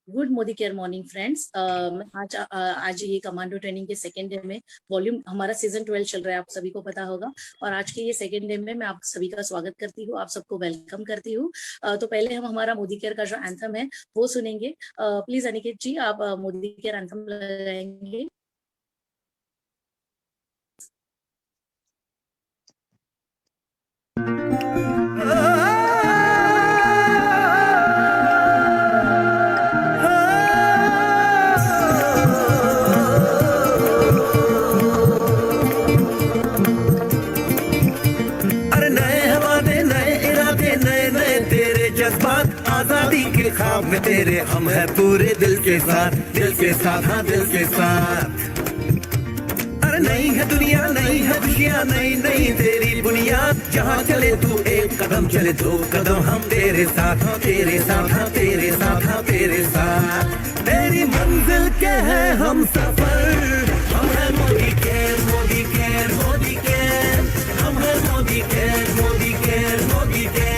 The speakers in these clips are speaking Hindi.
Good Modi care morning friends. आज ये कमांडो ट्रेनिंग के सेकेंड डे में वॉल्यूम हमारा सीजन 12 चल रहा है, आप सभी को पता होगा। और आज के ये सेकेंड डे में मैं आप सभी का स्वागत करती हूँ, आप सबको वेलकम करती हूँ। तो पहले हम हमारा मोदी केयर का जो एंथम है वो सुनेंगे। प्लीज अनिकेत जी, आप मोदी केयर एंथम लगाएंगे। आजादी के ख्वाब में तेरे हम है पूरे दिल के साथ, दिल के साथ, हाँ दिल के साथ। अरे नहीं है दुनिया, नहीं है खुशियाँ, नहीं नहीं तेरी बुनियाद। जहाँ चले तू एक कदम, चले दो कदम, हम तेरे साथ, हाँ तेरे साथ, हाँ तेरे साथ, हाँ तेरे साथ। तेरी मंजिल के है हम सफर, हम है Modi care, Modi care, Modi care, हम है Modi care, Modi care, Modi care.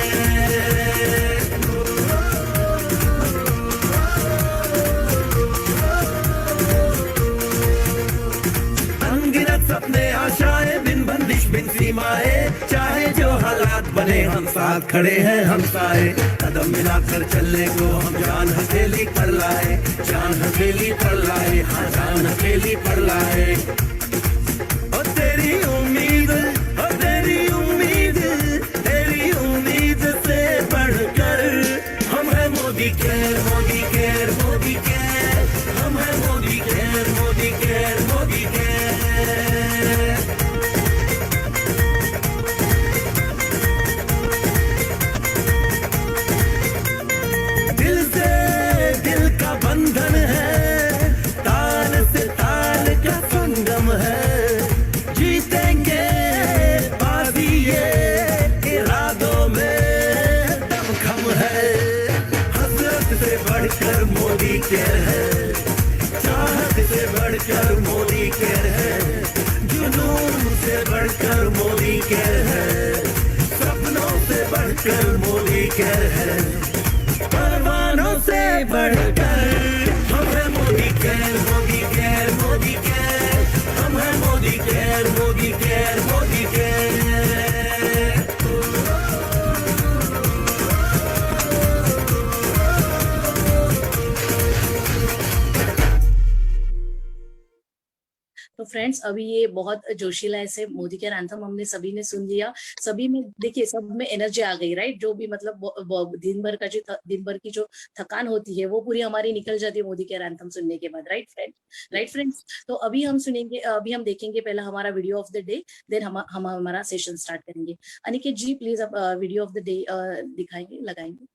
सपने आशाएं बिन बंदिश बिन सीमाएं, चाहे जो हालात बने हम साथ खड़े हैं हम सारे। कदम मिलाकर चलने को हम जान हथेली पर लाए, जान हथेली पर लाए, हाँ जान हथेली पर लाए। और तेरी उम्मीद, और तेरी उम्मीद, तेरी उम्मीद से बढ़कर हम है Modi care, Modi care, Modi care, हम है Modi care, Modi care, Modi care. दिल से दिल का बंधन है, ताल से ताल का संगम है। जीतेंगे बाजी ये इरादों में दमखम है। हसरत से बढ़कर मोदी केयर है, चाहत से बढ़कर मोदी केयर है, जुनून से बढ़कर मोदी केयर है, सपनों से बढ़कर मोदी केयर है, परवानों से बढ़कर हम है Modi care, Modi care, Modi care, हम है Modi care, Modi care, Modi care. तो फ्रेंड्स, अभी ये बहुत जोशीला ऐसे मोदी केयर एंथम हमने सभी ने सुन लिया। सभी में देखिए, सब में एनर्जी आ गई, राइट। जो भी मतलब दिन भर का जो दिन भर की जो थकान होती है वो पूरी हमारी निकल जाती है मोदी केयर एंथम सुनने के बाद, राइट फ्रेंड्स। तो अभी हम सुनेंगे, अभी हम देखेंगे पहला हमारा वीडियो ऑफ द डे, देन हम हमारा सेशन स्टार्ट करेंगे। अनिकेत जी प्लीज आप वीडियो ऑफ द डे दिखाएंगे, लगाएंगे।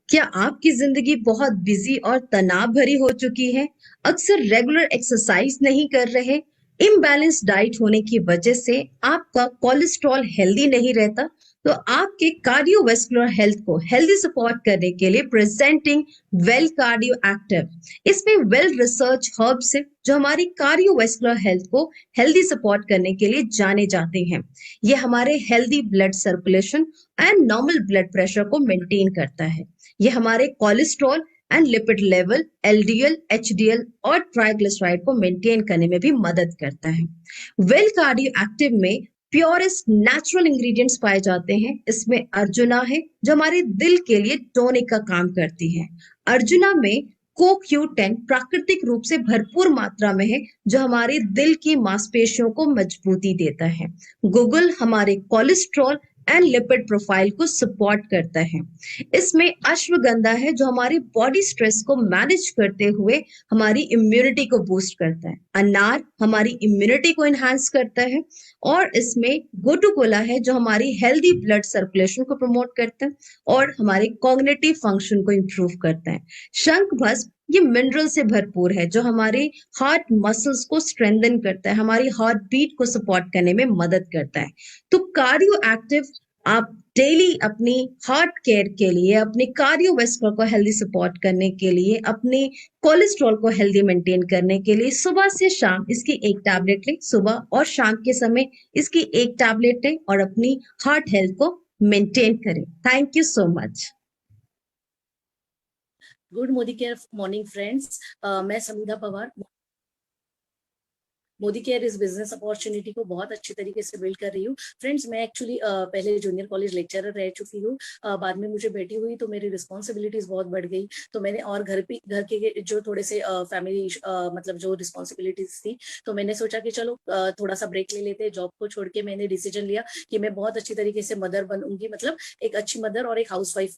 क्या आपकी जिंदगी बहुत बिजी और तनाव भरी हो चुकी है? अक्सर रेगुलर एक्सरसाइज नहीं कर रहे, इम्बैलेंस डाइट होने की वजह से आपका कोलेस्ट्रॉल हेल्दी नहीं रहता, तो आपके कार्डियोवास्कुलर हेल्थ को हेल्दी सपोर्ट करने के लिए प्रेजेंटिंग वेल कार्डियो एक्टिव। इसमें वेल रिसर्च हर्ब्स है जो हमारी कार्डियोवास्कुलर हेल्थ को हेल्दी सपोर्ट करने के लिए जाने जाते हैं। ये हमारे healthy blood circulation and normal blood pressure को मेंटेन करता है। ये हमारे cholesterol and lipid level, LDL, HDL और ट्राइग्लिसराइड को मेंटेन करने में भी मदद करता है। वेल कार्डियो एक्टिव में प्योरेस्ट नेचुरल इंग्रेडिएंट्स पाए जाते हैं। इसमें अर्जुना है जो हमारे दिल के लिए टॉनिक का काम करती है। अर्जुना में CoQ10 प्राकृतिक रूप से भरपूर मात्रा में है जो हमारे दिल की मांसपेशियों को मजबूती देता है। गुगल हमारे कोलेस्ट्रॉल एंड लिपिड प्रोफाइल को सपोर्ट करता है। इसमें अश्वगंधा है जो हमारी बॉडी स्ट्रेस को मैनेज करते हुए हमारी इम्यूनिटी को बूस्ट करता है। अनार हमारी इम्यूनिटी को एनहांस करता है। और इसमें गोटुकोला है जो हमारी हेल्दी ब्लड सर्कुलेशन को प्रमोट करता है और हमारे कॉग्निटिव फंक्शन को इंप्रूव करता है। शंख भस्म ये मिनरल से भरपूर है जो हमारे हार्ट मसल्स को स्ट्रेंथन करता है, हमारी हार्ट बीट को सपोर्ट करने में मदद करता है। तो कार्डियो एक्टिव आप डेली अपनी हार्ट केयर के लिए, अपने कार्डियोवास्कुलर को हेल्दी सपोर्ट करने के लिए, अपने कोलेस्ट्रॉल को हेल्दी मेंटेन करने के लिए सुबह से शाम इसकी एक टैबलेट लें, सुबह और शाम के समय इसकी एक टैबलेट लें और अपनी हार्ट हेल्थ को मेंटेन करें। Thank you so much. Good Modi care morning friends. मैं समीधा पवार मोदी केयर इस बिजनेस अपॉर्चुनिटी को बहुत अच्छी तरीके से बिल्ड कर रही हूँ। फ्रेंड्स, मैं एक्चुअली पहले जूनियर कॉलेज लेक्चरर रह चुकी हूँ। बाद में मुझे बेटी हुई तो मेरी रिस्पॉन्सिबिलिटीज बहुत बढ़ गई, तो मैंने और घर के जो थोड़े से फैमिली मतलब जो रिस्पॉन्सिबिलिटीज थी, तो मैंने सोचा कि चलो थोड़ा सा ब्रेक ले लेते हैं। जॉब को छोड़ के मैंने डिसीजन लिया कि मैं बहुत अच्छी तरीके से मदर बनूंगी, मतलब एक अच्छी मदर और एक हाउस वाइफ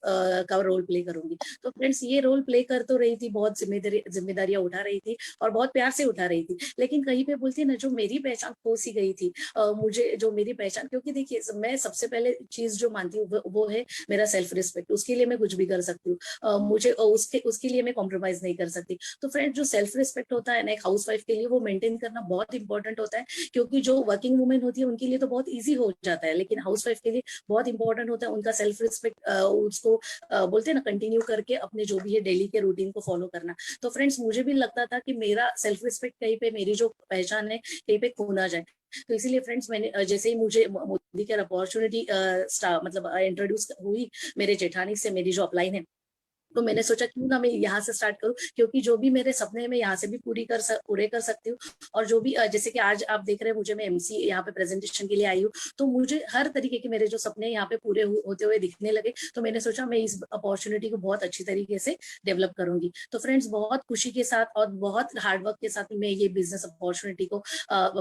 का रोल प्ले करूंगी। तो फ्रेंड्स, ये रोल प्ले कर तो रही थी, बहुत जिम्मेदारियां उठा रही थी और बहुत प्यार से उठा रही थी, लेकिन कहीं पे बोलती है ना, जो मेरी पहचान खो सी गई थी। मुझे जो मेरी पहचान, क्योंकि देखिए मैं सबसे पहले चीज जो मानती हूँ वो है मेरा सेल्फ रिस्पेक्ट। उसके लिए मैं कुछ भी कर सकती हूँ, मुझे उसके लिए मैं कॉम्प्रोमाइज नहीं कर सकती। तो फ्रेंड, जो सेल्फ रिस्पेक्ट होता है ना एक हाउस वाइफ के लिए, वो मेंटेन करना बहुत इंपॉर्टेंट होता है। क्योंकि जो वर्किंग वुमेन होती है उनके लिए तो बहुत ईजी हो जाता है, लेकिन हाउस वाइफ के लिए बहुत इंपॉर्टेंट होता है उनका सेल्फ रिस्पेक्ट, उसको बोलते हैं ना कंटिन्यू करके अपने जो भी है डेली के रूटीन को फॉलो करना। तो फ्रेंड्स, मुझे भी लगता था कि मेरा सेल्फ रिस्पेक्ट कहीं पे, मेरी जो पहचान है कहीं पे खो ना जाए। तो इसीलिए फ्रेंड्स, मैंने जैसे ही मुझे मोदी केयर अपॉर्चुनिटी मतलब इंट्रोड्यूस हुई मेरे जेठानी से, मेरी जो अपलाइन है, तो मैंने सोचा क्यों ना मैं यहाँ से स्टार्ट करूँ, क्योंकि जो भी मेरे सपने मैं यहाँ से भी पूरे कर सकती हूँ। और जो भी जैसे कि आज आप देख रहे हैं मुझे, मैं एमसी यहाँ पे प्रेजेंटेशन के लिए आई हूँ, तो मुझे हर तरीके के मेरे जो सपने यहाँ पे पूरे होते हुए दिखने लगे। तो मैंने सोचा मैं इस अपॉर्चुनिटी को बहुत अच्छी तरीके से डेवलप करूंगी। तो फ्रेंड्स, बहुत खुशी के साथ और बहुत हार्डवर्क के साथ मैं ये बिजनेस अपॉर्चुनिटी को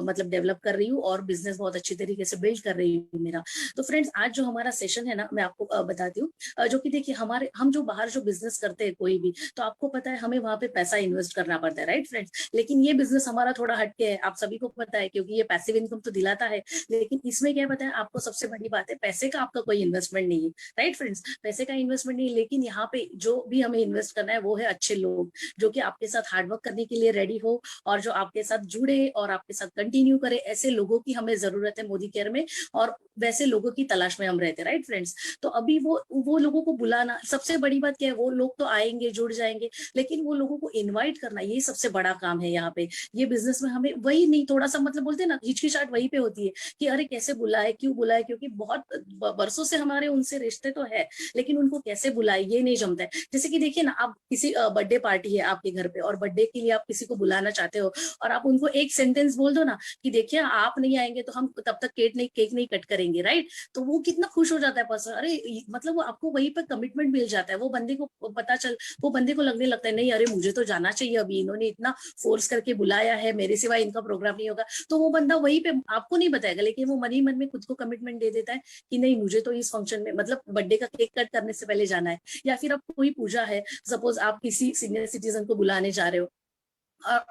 मतलब डेवलप कर रही हूँ और बिजनेस बहुत अच्छी तरीके से बिल्ड कर रही हूँ मेरा। तो फ्रेंड्स, आज जो हमारा सेशन है ना, मैं आपको बताती हूँ, जो कि देखिए हम जो बाहर जो बिजनेस करते हैं कोई भी, तो आपको पता है हमें वहां पे पैसा इन्वेस्ट करना पड़ता है, राइट फ्रेंड्स। लेकिन ये बिजनेस हमारा थोड़ा हटके है, आप सभी को पता है, क्योंकि ये पैसिव इनकम तो दिलाता है, लेकिन इसमें क्या पता है आपको, सबसे बड़ी बात है पैसे का आपका कोई इन्वेस्टमेंट नहीं है, राइट फ्रेंड्स। पैसे का इन्वेस्टमेंट नहीं, लेकिन यहाँ पे जो भी हमें इन्वेस्ट करना है वो है अच्छे लोग, जो कि आपके साथ हार्डवर्क करने के लिए रेडी हो और जो आपके साथ जुड़े और आपके साथ कंटिन्यू करे। ऐसे लोगों की हमें जरूरत है मोदी केयर में, और वैसे लोगों की तलाश में हम रहते हैं, राइट फ्रेंड्स। तो अभी वो लोगों को बुलाना, सबसे बड़ी बात क्या है, वो लोग तो आएंगे जुड़ जाएंगे, लेकिन वो लोगों को इनवाइट करना, ये सबसे बड़ा काम है यहाँ पे। ये बिजनेस में हमें वही नहीं, थोड़ा सा मतलब बोलते हैं ना, हिचकिचाहट वहीं पे होती है कि अरे कैसे बुलाए, क्यों बुलाए, क्योंकि बहुत बरसों से हमारे उनसे रिश्ते तो है, लेकिन उनको कैसे बुलाए ये नहीं जमता है। जैसे कि देखिए ना, आप किसी बर्थडे पार्टी है आपके घर पे और बर्थडे के लिए आप किसी को बुलाना चाहते हो, और आप उनको एक सेंटेंस बोल दो ना कि देखिए आप नहीं आएंगे तो हम तब तक केक नहीं कट करेंगे, राइट। तो वो कितना खुश हो जाता है पर्सन, अरे मतलब वो आपको वहीं पर कमिटमेंट मिल जाता है, वो बंदे को वो बंदे को लगने लगता है नहीं अरे मुझे तो जाना चाहिए, अभी इन्होंने इतना फोर्स करके बुलाया है, मेरे सिवा इनका प्रोग्राम नहीं होगा। तो वो बंदा वहीं पे आपको नहीं बताएगा, लेकिन वो मन ही मन में खुद को कमिटमेंट दे देता है कि नहीं मुझे तो इस फंक्शन में, मतलब बर्थडे का केक कट करने से पहले जाना है। या फिर अब कोई पूजा है, सपोज आप किसी सीनियर सिटीजन को बुलाने जा रहे हो,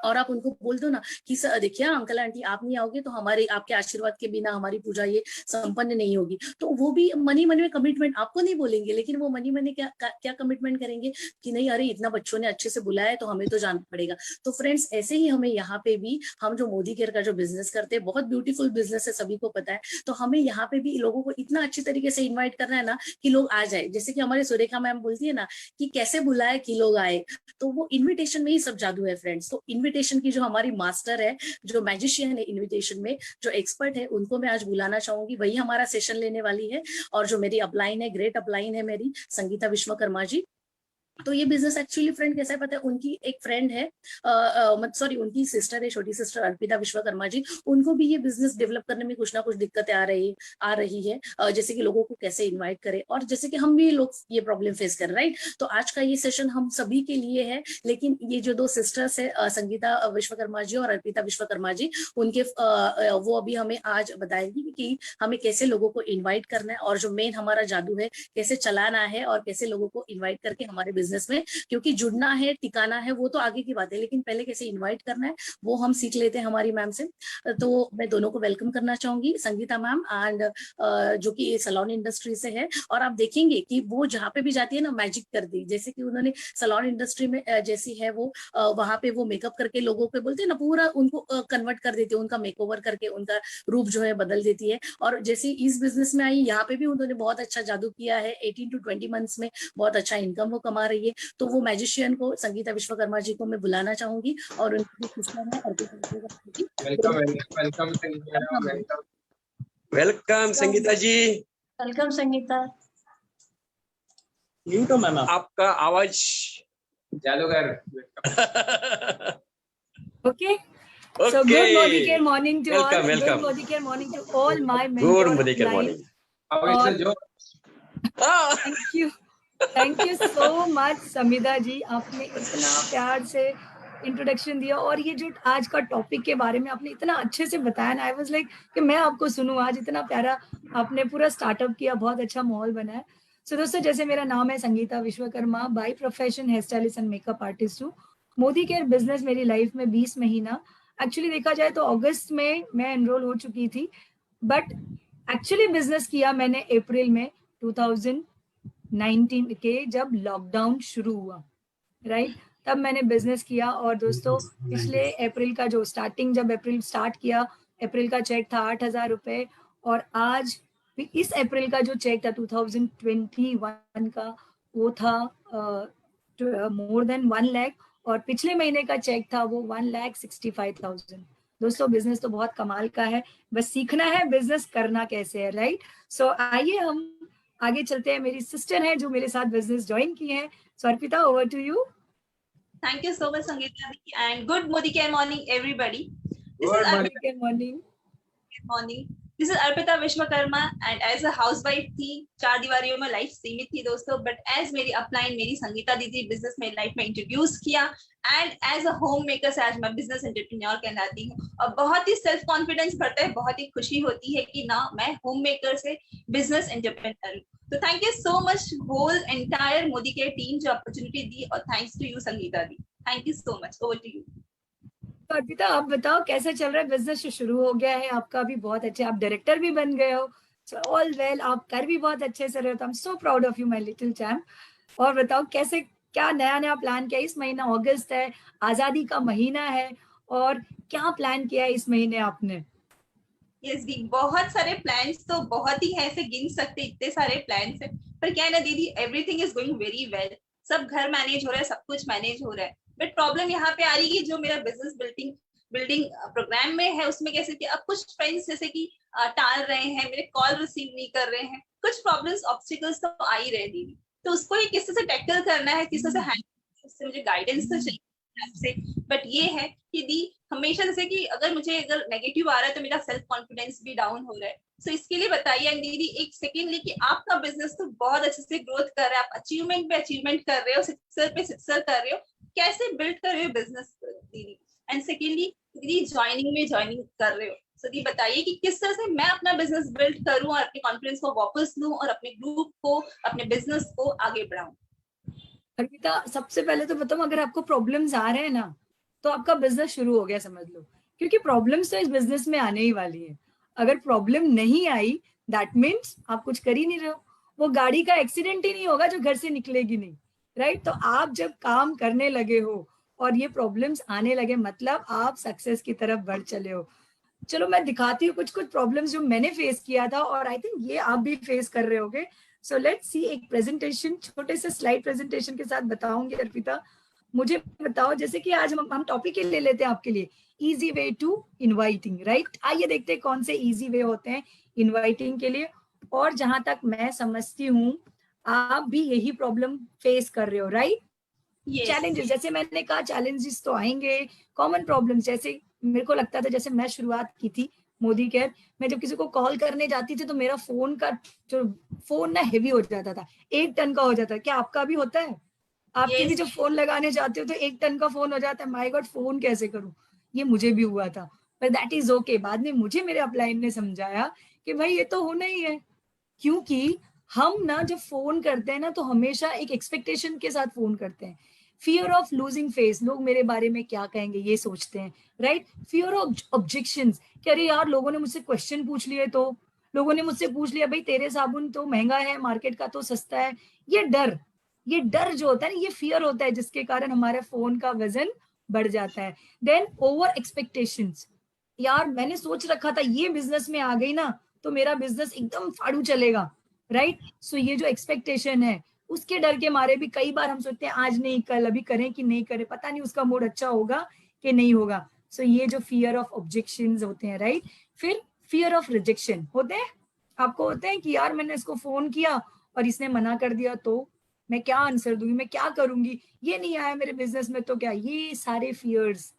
और आप उनको बोल दो ना कि सर देखिए अंकल आंटी आप नहीं आओगे तो हमारे आपके आशीर्वाद के बिना हमारी पूजा ये संपन्न नहीं होगी। तो वो भी मनी मन में कमिटमेंट आपको नहीं बोलेंगे, लेकिन वो मनी मन में क्या कमिटमेंट करेंगे कि नहीं अरे इतना बच्चों ने अच्छे से बुलाया है तो हमें तो जाना पड़ेगा। तो फ्रेंड्स, ऐसे ही हमें यहाँ पे भी, हम जो मोदी केयर का जो बिजनेस करते हैं, बहुत ब्यूटीफुल बिजनेस है, सभी को पता है। तो हमें यहाँ पे भी लोगों को इतना अच्छी तरीके से इन्वाइट करना है ना कि लोग आ जाए। जैसे कि हमारे सुरेखा मैम बोलती है ना कि कैसे बुलाए कि लोग आए, तो वो इन्विटेशन में ही सब जादू है फ्रेंड्स। तो इनविटेशन की जो हमारी मास्टर है, जो मैजिशियन है इनविटेशन में, जो एक्सपर्ट है, उनको मैं आज बुलाना चाहूंगी, वही हमारा सेशन लेने वाली है। और जो मेरी अपलाइन है, ग्रेट अपलाइन है मेरी, संगीता विश्वकर्मा जी। तो ये बिजनेस एक्चुअली फ्रेंड कैसा है पता है, उनकी एक फ्रेंड है, सॉरी उनकी सिस्टर है, छोटी सिस्टर अर्पिता विश्वकर्मा जी, उनको भी ये बिजनेस डेवलप करने में कुछ ना कुछ दिक्कतें आ रही है, जैसे कि लोगों को कैसे इनवाइट करे, और जैसे कि हम भी लोग ये प्रॉब्लम फेस कर रहे हैं, राइट। तो आज का ये सेशन हम सभी के लिए है, लेकिन ये जो दो सिस्टर्स है, संगीता विश्वकर्मा जी और अर्पिता विश्वकर्मा जी, उनके वो अभी हमें आज बताएंगी कि हमें कैसे लोगों को इन्वाइट करना है, और जो मेन हमारा जादू है कैसे चलाना है, और कैसे लोगों को इन्वाइट करके हमारे बिजनेस में, क्योंकि जुड़ना है, टिकाना है, वो तो आगे की बात है, लेकिन पहले कैसे इनवाइट करना है वो हम सीख लेते हैं हमारी मैम से। तो मैं दोनों को वेलकम करना चाहूंगी, संगीता मैम एंड जो कि सैलून इंडस्ट्री से है, और आप देखेंगे कि वो जहाँ पे भी जाती है ना मैजिक कर दी, जैसे कि उन्होंने सैलून इंडस्ट्री में जैसी है वो वहां पे वो मेकअप करके लोगों पे बोलते हैं ना, पूरा उनको कन्वर्ट कर देती है, उनका मेकओवर करके उनका रूप जो है बदल देती है। और जैसे इस बिजनेस में आई, यहाँ पे भी उन्होंने बहुत अच्छा जादू किया है, 18 to 20 मंथ्स में बहुत अच्छा इनकम वो कमा रही है। तो वो मैजिशियन को, संगीता विश्वकर्मा जी को मैं बुलाना चाहूंगी, और उनकी सिस्टर है welcome welcome Sangeeta, welcome welcome Sangeeta ji. Welcome Sangeeta. Mute हो मैम आप। आपका आवाज जादूगर। Okay. Okay. So good Modicare morning to Welcome, all. welcome. Good Modicare morning to all my good mentors Modi live. Morning. अब इससे जो Thank you so much समिधा जी, आपने इतना प्यार से इंट्रोडक्शन दिया, और ये जो आज का टॉपिक के बारे में आपने इतना अच्छे से बताया ना, आई वाज लाइक कि मैं आपको सुनूं। आज इतना प्यारा आपने पूरा स्टार्टअप किया, बहुत अच्छा माहौल बनाया। सो दोस्तों, जैसे मेरा नाम है Sangeeta Vishwakarma, by profession hair stylist and makeup artist हूँ। मोदी केयर बिजनेस मेरी लाइफ में 20 महीना, एक्चुअली देखा जाए तो अगस्त में मैं एनरोल हो चुकी थी, बट एक्चुअली बिजनेस किया मैंने अप्रैल में 2019 के, जब लॉकडाउन शुरू हुआ, राइट, तब मैंने बिजनेस किया। और दोस्तों, पिछले अप्रैल का जो स्टार्टिंग, जब अप्रैल स्टार्ट किया, अप्रैल का चेक था 8,000 रुपए, और आज इस अप्रैल का जो चेक था 2021 का, वो था मोर देन 1 लाख, और पिछले महीने का चेक था वो 1,65,000। दोस्तों, बिजनेस तो बहुत कमाल का है, बस सीखना है बिजनेस करना कैसे है, राइट। सो आइए हम आगे चलते हैं। मेरी सिस्टर है जो मेरे साथ बिजनेस ज्वाइन की है। So Arpita, over to you. Thank you so much, Sangeeta, and good Modicare morning, everybody. This Good is morning. Good morning. morning. This is Arpita Vishwakarma, and as a housewife थी, 4 दीवारियों में लाइफ सीमित थी दोस्तों, बट एज मेरी अपलाइन मेरी संगीता दीदी बिजनेस में लाइफ में इंट्रोड्यूस किया, and as a home maker से आज मैं बिजनेस एंटरप्रेन्योर कहलाती हूँ, और बहुत ही सेल्फ कॉन्फिडेंस बढ़ता है, बहुत ही खुशी होती है कि ना मैं होम मेकर से बिजनेस एंटरप्रेन्योर हूँ। तो thank you so much whole entire Modi care team जो अपॉर्चुनिटी दी, और thanks to you Sangeeta di. Thank you so much. Over to you. तो अर्पिता, आप बताओ कैसा चल रहा है बिजनेस? जो शुरू हो गया है आपका भी बहुत अच्छे, आप डायरेक्टर भी बन गए हो, सो ऑल वेल, आप कर भी बहुत अच्छे से रहे हो, तो I am so proud of you my little champ. और बताओ कैसे, क्या नया प्लान किया? इस महीना अगस्त है, आजादी का महीना है, और क्या प्लान किया है इस महीने आपने? यस दी, बहुत सारे प्लान्स तो बहुत ही है, ऐसे गिन सकते, इतने सारे प्लान्स है, पर क्या है ना दीदी, everything is going very well, सब घर मैनेज हो रहा है, सब कुछ मैनेज हो रहा है, बट प्रॉब्लम यहाँ पे आ रही है जो मेरा बिजनेस बिल्डिंग प्रोग्राम में है, उसमें कैसे कि अब कुछ फ्रेंड्स जैसे कि टाल रहे हैं, मेरे कॉल रिसीव नहीं कर रहे हैं, कुछ प्रॉब्लम्स ऑब्स्टिकल्स तो आ ही रहे दीदी, तो उसको ही किस तरह से टैकल करना है, किस तरह से हैंडल, उससे मुझे गाइडेंस तो चाहिए आपसे। बट ये है कि दी, हमेशा जैसे कि अगर नेगेटिव आ रहा है तो मेरा सेल्फ कॉन्फिडेंस भी डाउन हो रहा है, सो इसके लिए बताइए दीदी एक सेकेंडली कि आपका बिजनेस तो बहुत अच्छे से ग्रोथ कर रहा है, आप अचीवमेंट पे अचीवमेंट कर रहे हो, सक्सेस पे सक्सेस कर रहे हो, कैसे बिल्ड कर रहे हो बिजनेस दीदी, एंड सेकेंडली दीदी ज्वाइनिंग कर रहे हो, सो दी बताइए कि किस तरह से मैं अपना बिजनेस बिल्ड करूं और अपने कॉन्फिडेंस को वापस लूं और अपने ग्रुप को, अपने बिजनेस को आगे बढ़ाऊं। अर्पिता, सबसे पहले तो बताओ, अगर आपको प्रॉब्लम्स आ रहे हैं ना, तो आपका बिजनेस शुरू हो गया समझ लो, क्योंकि प्रॉब्लम्स तो इस बिजनेस में आने ही वाली है। अगर प्रॉब्लम नहीं आई, दैट मीन्स आप कुछ कर ही नहीं रहे हो, वो गाड़ी का एक्सीडेंट ही नहीं होगा जो घर से निकलेगी नहीं, राइट। तो आप जब काम करने लगे हो और ये प्रॉब्लम्स आने लगे, मतलब आप सक्सेस की तरफ बढ़ चले हो। चलो मैं दिखाती हूँ कुछ प्रॉब्लम्स जो मैंने फेस किया था, और आई थिंक ये आप भी फेस कर रहे होगे। सो लेट्स सी, एक प्रेजेंटेशन, छोटे से स्लाइड प्रेजेंटेशन के साथ बताऊंगी। अर्पिता, मुझे बताओ, जैसे कि आज हम टॉपिक ही ले लेते हैं आपके लिए, easy way to inviting, right. आइए देखते हैं कौन से इजी वे होते हैं इनवाइटिंग के लिए। और जहां तक मैं समझती हूँ, आप भी यही प्रॉब्लम फेस कर रहे हो, राइट। चैलेंजेस, जैसे मैंने कहा, चैलेंजेस तो आएंगे, कॉमन प्रॉब्लम्स, जैसे मेरे को लगता था, जैसे मैं शुरुआत की थी मोदी केयर, मैं जब किसी को कॉल करने जाती थी तो मेरा फोन ना हेवी हो जाता था, 1 टन का हो जाता है। क्या आपका भी होता है? आपके भी जो फोन लगाने जाते हो तो 1 टन का फोन हो जाता है, माय गॉड फोन कैसे करूं, ये मुझे भी हुआ था, पर दैट इज ओके। बाद में मुझे मेरे अपलाइन ने समझाया कि भाई ये तो होना ही है, क्योंकि हम ना जब फोन करते हैं ना तो हमेशा एक एक्सपेक्टेशन के साथ फोन करते हैं। फियर ऑफ लूजिंग फेस, लोग मेरे बारे में क्या कहेंगे ये सोचते हैं, राइट। फियर ऑफ ऑब्जेक्शंस, कि अरे यार लोगों ने मुझसे क्वेश्चन पूछ लिए, तो लोगों ने मुझसे पूछ लिया भाई तेरे साबुन तो महंगा है, मार्केट का तो सस्ता है। ये डर जो होता है ना, ये फियर होता है जिसके कारण हमारे फोन का वजन बढ़ जाता है। देन ओवर एक्सपेक्टेशंस, यार मैंने सोच रखा था ये बिजनेस में आ गई ना तो मेरा बिजनेस एकदम फाड़ू चलेगा, राइट। सो ये जो एक्सपेक्टेशन है उसके डर के मारे भी कई बार हम सोचते हैं आज नहीं कल, अभी करें कि नहीं करें, पता नहीं उसका मूड अच्छा होगा कि नहीं होगा। सो ये जो फियर ऑफ ऑब्जेक्शंस होते हैं, राइट। फिर फियर ऑफ रिजेक्शन होते हैं, आपको होते हैं कि यार मैंने इसको फोन किया और इसने मना कर दिया तो मैं क्या आंसर दूंगी, मैं क्या करूंगी, ये नहीं आया मेरे बिजनेस में तो क्या, ये सारे फियर्स,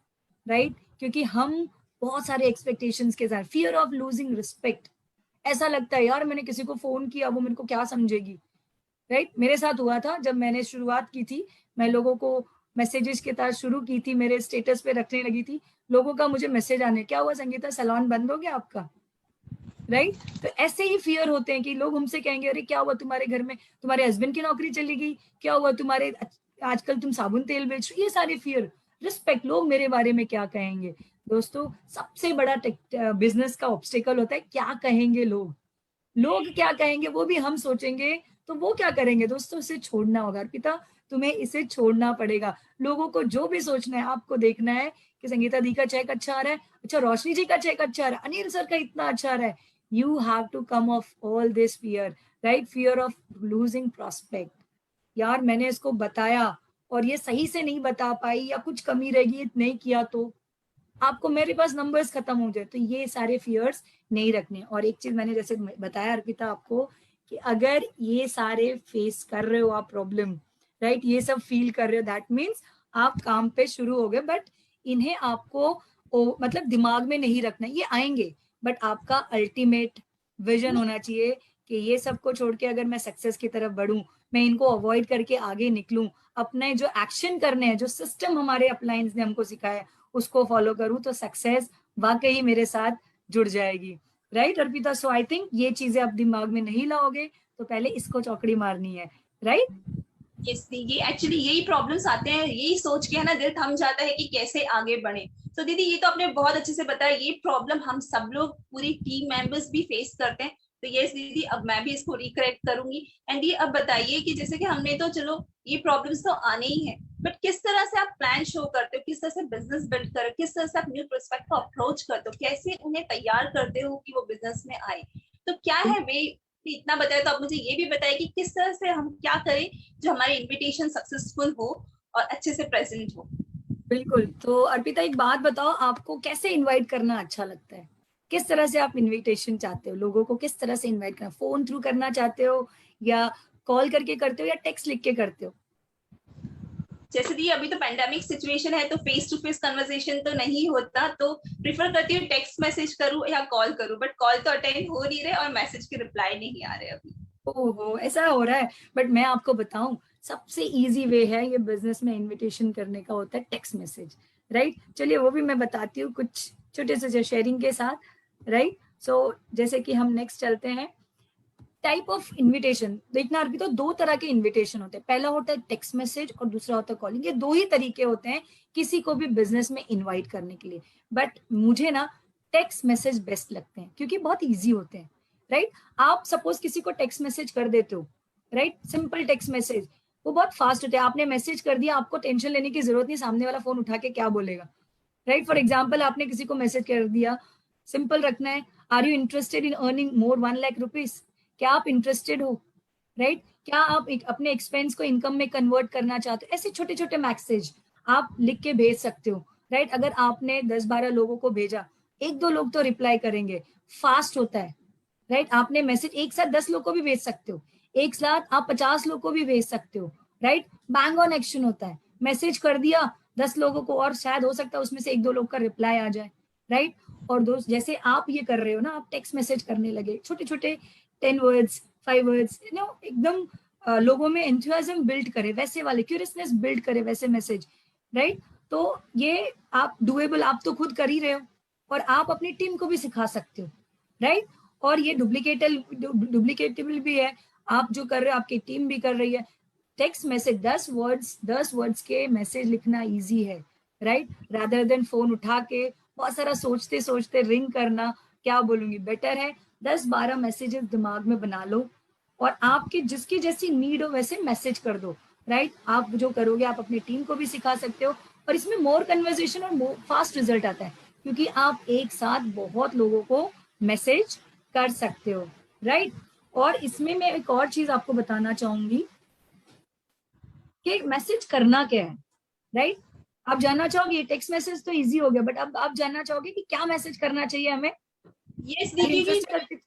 राइट। क्योंकि हम बहुत सारे एक्सपेक्टेशंस के साथ, फियर ऑफ लूजिंग रिस्पेक्ट, ऐसा लगता है यार मैंने किसी को फोन किया वो मेरे को क्या समझेगी, राइट। मेरे साथ हुआ था जब मैंने शुरुआत की थी, मैं लोगों को मैसेजेस के साथ शुरू की थी, मेरे स्टेटस पे रखने लगी थी, लोगों का मुझे मैसेज आने, क्या हुआ संगीता सैलून बंद हो गया आपका, राइट। तो ऐसे ही फियर होते हैं कि लोग हमसे कहेंगे अरे क्या हुआ तुम्हारे घर में, तुम्हारे हस्बैंड की नौकरी चली गई, क्या हुआ तुम्हारे, आजकल तुम साबुन तेल बेच, ये सारे फियर। रिस्पेक्ट, लोग मेरे बारे में क्या कहेंगे। दोस्तों सबसे बड़ा बिजनेस का ऑब्स्टिकल होता है क्या कहेंगे लोग, लोग क्या कहेंगे वो भी हम सोचेंगे तो वो क्या करेंगे। दोस्तों इसे छोड़ना होगा अर्पिता, तुम्हें इसे छोड़ना पड़ेगा। लोगों को जो भी सोचना है आपको देखना है कि संगीता दी का चेक अच्छा आ रहा है, अच्छा रोशनी जी का चेक अच्छा आ रहा है, अनिल सर का इतना अच्छा आ रहा है। You have to come of all this fear, right. Fear of losing prospect, यार मैंने इसको बताया और ये सही से नहीं बता पाई या कुछ कमी रहेगी नहीं किया तो आपको, मेरे पास नंबर्स खत्म हो जाए, तो ये सारे फियर्स नहीं रखने। और एक चीज मैंने जैसे बताया अर्पिता आपको कि अगर ये सारे फेस कर रहे हो आप प्रॉब्लम, राइट, ये सब फील कर रहे हो, दैट मीन्स आप काम पे शुरू हो गए। बट इन्हें आपको मतलब दिमाग में नहीं रखना, ये आएंगे बट आपका अल्टीमेट विजन होना चाहिए कि ये सबको छोड़ के अगर मैं सक्सेस की तरफ बढ़ूं, मैं इनको अवॉइड करके आगे निकलूं, अपने जो एक्शन करने हैं, जो सिस्टम हमारे अपलाइंस ने हमको सिखाया उसको फॉलो करूं, तो सक्सेस वाकई मेरे साथ जुड़ जाएगी, right Arpita. So I think ये चीजें आप दिमाग में नहीं लाओगे तो पहले इसको चौकड़ी मारनी है, राइट। यस दीदी, एक्चुअली यही प्रॉब्लम्स आते हैं, यही सोच के है ना दिल थम जाता है कि कैसे आगे बढ़े। तो दीदी ये तो आपने बहुत अच्छे से बताया, ये प्रॉब्लम हम सब लोग पूरी टीम मेंबर्स भी फेस करते हैं। तो यस दीदी, अब मैं भी इसको रिकरेक्ट करूंगी। एंड ये अब बताइए कि जैसे कि हमने तो चलो ये प्रॉब्लम्स तो आने ही है, बट किस तरह से आप प्लान शो करते हो, किस तरह से बिजनेस बिल्ड कर, किस तरह से आप न्यू प्रोस्पेक्ट को अप्रोच करते हो, कैसे उन्हें तैयार करते हो कि वो बिजनेस में आए, तो क्या है वे, इतना बताया तो आप मुझे ये भी बताइए कि किस तरह से हम क्या करें जो हमारी इनविटेशन सक्सेसफुल हो और अच्छे से प्रेजेंट हो। बिल्कुल। तो अर्पिता एक बात बताओ, आपको कैसे इनवाइट करना अच्छा लगता है, किस तरह से आप इनविटेशन चाहते हो, लोगों को किस तरह से इनवाइट करना, फोन थ्रू करना चाहते हो या कॉल करके करते हो या टेक्स्ट लिख के करते हो? जैसे दी अभी तो पेंडेमिक सिचुएशन है तो फेस टू फेस कन्वर्सेशन तो नहीं होता, तो प्रिफर करती हूँ टेक्स्ट मैसेज करूँ या कॉल करूँ, बट कॉल तो अटेंड हो नहीं रहे और मैसेज के रिप्लाई नहीं आ रहे अभी। ओहो ऐसा हो रहा है। बट मैं आपको बताऊं सबसे इजी वे है ये बिजनेस में इनविटेशन करने का होता है टेक्स्ट मैसेज, राइट। चलिए वो भी मैं बताती हूँ कुछ छोटे से शेयरिंग के साथ, राइट। सो जैसे कि हम नेक्स्ट चलते हैं, टाइप ऑफ इनविटेशन देखना अभी तो दो तरह के इनविटेशन होते हैं, पहला होता है टेक्स्ट मैसेज और दूसरा होता है कॉलिंग। ये दो ही तरीके होते हैं किसी को भी बिजनेस में इनवाइट करने के लिए, बट मुझे ना टेक्स्ट मैसेज बेस्ट लगते हैं क्योंकि बहुत इजी होते हैं, राइट। आप सपोज किसी को टेक्स्ट मैसेज कर देते हो, राइट, सिंपल टेक्स्ट मैसेज, वो बहुत फास्ट होते हैं, आपने मैसेज कर दिया, आपको टेंशन लेने की जरूरत नहीं सामने वाला फोन उठा के क्या बोलेगा, राइट। फॉर एग्जाम्पल आपने किसी को मैसेज कर दिया, सिंपल रखना है, are you interested in earning more 1 lakh rupees, क्या आप इंटरेस्टेड हो, राइट, क्या आप अपने एक्सपेंस को इनकम में कन्वर्ट करना चाहते हो, ऐसे छोटे छोटे मैसेज आप लिख के भेज सकते हो, राइट। अगर आपने 10-12 लोगों को भेजा, 1-2 लोग तो रिप्लाई करेंगे, फास्ट होता है, राइट। आपने मैसेज एक साथ 10 लोग को भी भेज सकते हो, एक साथ आप 50 लोग को भी भेज सकते हो, राइट। बैंग ऑन एक्शन होता है, मैसेज कर दिया 10 लोगों को और शायद हो सकता है उसमें से 1-2 लोग का रिप्लाई आ जाए, राइट। और दोस्त जैसे आप ये कर रहे हो ना, आप टेक्स्ट मैसेज करने लगे, छोटे छोटे 10 वर्ड्स 5 वर्ड्स, एकदम लोगों में एंथुसियाज्म बिल्ड करे वैसे वाले, क्यूरियसनेस बिल्ड करे वैसे मैसेज, राइट। तो ये आप डुएबल, आप तो खुद कर ही रहे हो और आप अपनी टीम को भी सिखा सकते हो, राइट। और ये डुप्लीकेटेबल भी है, आप जो कर रहे हो आपकी टीम भी कर रही है। टेक्स्ट मैसेज 10 वर्ड्स के मैसेज लिखना इजी है, राइट, रादर देन फोन उठा के बहुत सारा सोचते सोचते रिंग करना, क्या बोलूंगी, बेटर है 10-12 मैसेजेस दिमाग में बना लो और आपके जिसकी जैसी नीड हो वैसे मैसेज कर दो, राइट। आप जो करोगे आप अपनी टीम को भी सिखा सकते हो और इसमें मोर कन्वर्सेशन और फास्ट रिजल्ट आता है क्योंकि आप एक साथ बहुत लोगों को मैसेज कर सकते हो, राइट। और इसमें मैं एक और चीज आपको बताना चाहूंगी कि मैसेज करना क्या है, राइट। आप जानना चाहोगे, टेक्स्ट मैसेज तो इजी हो गया, बट अब आप जानना चाहोगे कि क्या मैसेज करना चाहिए हमें। यस देखिए,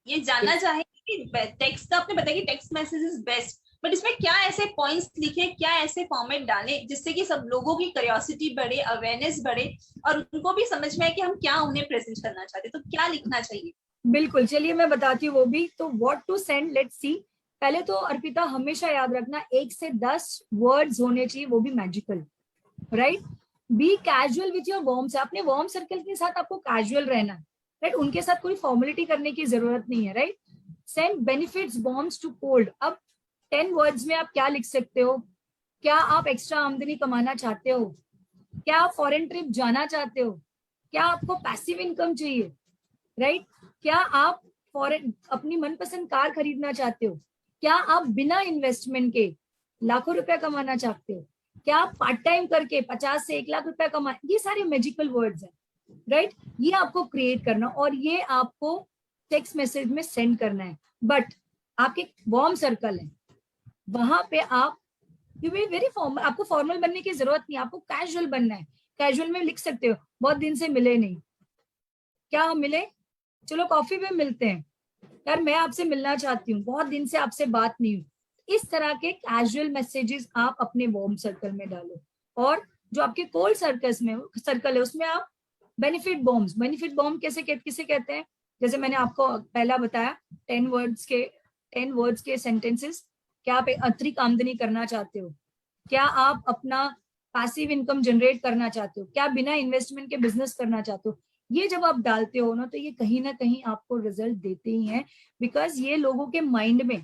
ये जानना चाहेंगे कि टेक्स्ट तो आपने बताया कि text message is best, but इसमें क्या ऐसे पॉइंट्स लिखे, क्या ऐसे फॉर्मेट डालें जिससे कि सब लोगों की क्यूरियोसिटी बढ़े, अवेयरनेस बढ़े और उनको भी समझ में आए कि हम क्या उन्हें प्रेजेंट करना चाहते हैं, तो क्या लिखना चाहिए। बिल्कुल, चलिए मैं बताती हूँ वो भी। तो what to send, let's see. पहले तो अर्पिता हमेशा याद रखना 1 से 10 वर्ड्स होने चाहिए, वो भी magical, right. Be casual with your warm से, अपने वार्म सर्कल के साथ आपको कैजुअल रहना है, राइट। उनके साथ कोई फॉर्मेलिटी करने की जरूरत नहीं है, right. Send benefits bombs to cold. अब 10 वर्ड्स में आप क्या लिख सकते हो, क्या आप एक्स्ट्रा आमदनी कमाना चाहते हो, क्या आप फॉरेन ट्रिप जाना चाहते हो, क्या आपको पैसिव इनकम चाहिए, राइट, क्या आप फॉरेन अपनी मनपसंद कार खरीदना चाहते हो, क्या आप बिना इन्वेस्टमेंट के लाखों रुपया कमाना चाहते हो, क्या आप पार्ट टाइम करके 50 से 1 लाख रुपया कमा, ये सारे मैजिकल वर्ड्स हैं, राइट। ये आपको क्रिएट करना और ये आपको टेक्स्ट मैसेज में सेंड करना है। बट आपके वार्म सर्कल है वहां पे आप वेरी फॉर्मल, आपको फॉर्मल बनने की जरूरत नहीं, आपको कैजुअल बनना है। कैजुअल में लिख सकते हो बहुत दिन से मिले नहीं, क्या हम मिले, चलो कॉफी पे मिलते हैं, यार मैं आपसे मिलना चाहती हूँ, बहुत दिन से आपसे बात नहीं हुई। इस तरह के कैजुअल मैसेजेस आप अपने वार्म सर्कल में डालो और जो आपके कोल्ड सर्कल है उसमें आप बेनिफिट बॉम्ब किसे कहते हैं, जैसे मैंने आपको पहला बताया 10 वर्ड्स के सेंटेंसेस। क्या आप अतिरिक्त आमदनी करना चाहते हो, क्या आप अपना पैसिव इनकम जनरेट करना चाहते हो, क्या बिना इन्वेस्टमेंट के बिजनेस करना चाहते हो, ये जब आप डालते हो ना तो ये कहीं ना कहीं आपको रिजल्ट देते ही हैं, बिकॉज ये लोगों के माइंड में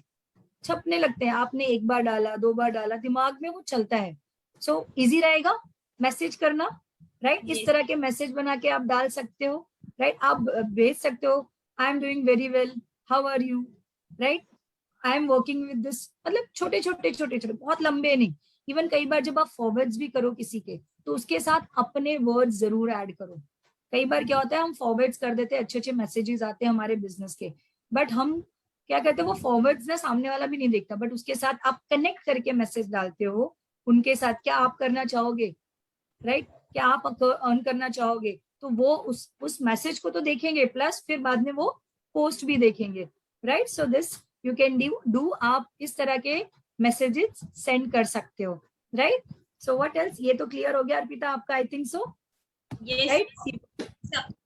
छपने लगते हैं। आपने 1 बार डाला, 2 बार डाला, दिमाग में वो चलता है। सो इजी रहेगा मैसेज करना, राइट। इस तरह के मैसेज बना के आप डाल सकते हो, राइट। आप भेज सकते हो, I am doing very well, how are you, right, I am working with this, मतलब छोटे छोटे, बहुत लंबे नहीं। इवन कई बार जब आप फॉरवर्ड्स भी करो किसी के तो उसके साथ अपने वर्ड्स जरूर ऐड करो। कई बार क्या होता है, हम फॉरवर्ड्स कर देते हैं, अच्छे मैसेजेस आते हैं हमारे बिजनेस के, बट हम क्या कहते हैं, वो फॉरवर्ड्स ना सामने वाला भी नहीं देखता, बट उसके साथ आप कनेक्ट करके मैसेज डालते हो उनके साथ, क्या आप करना चाहोगे, राइट, क्या आप अर्न करना चाहोगे, तो वो उस मैसेज को तो देखेंगे, प्लस फिर बाद में वो पोस्ट भी देखेंगे, right. So this you can do, आप इस तरह के मैसेजेस सेंड कर सकते हो, राइट। सो व्हाट एल्स, ये तो क्लियर हो गया अर्पिता आपका, आई थिंक सो, राइट।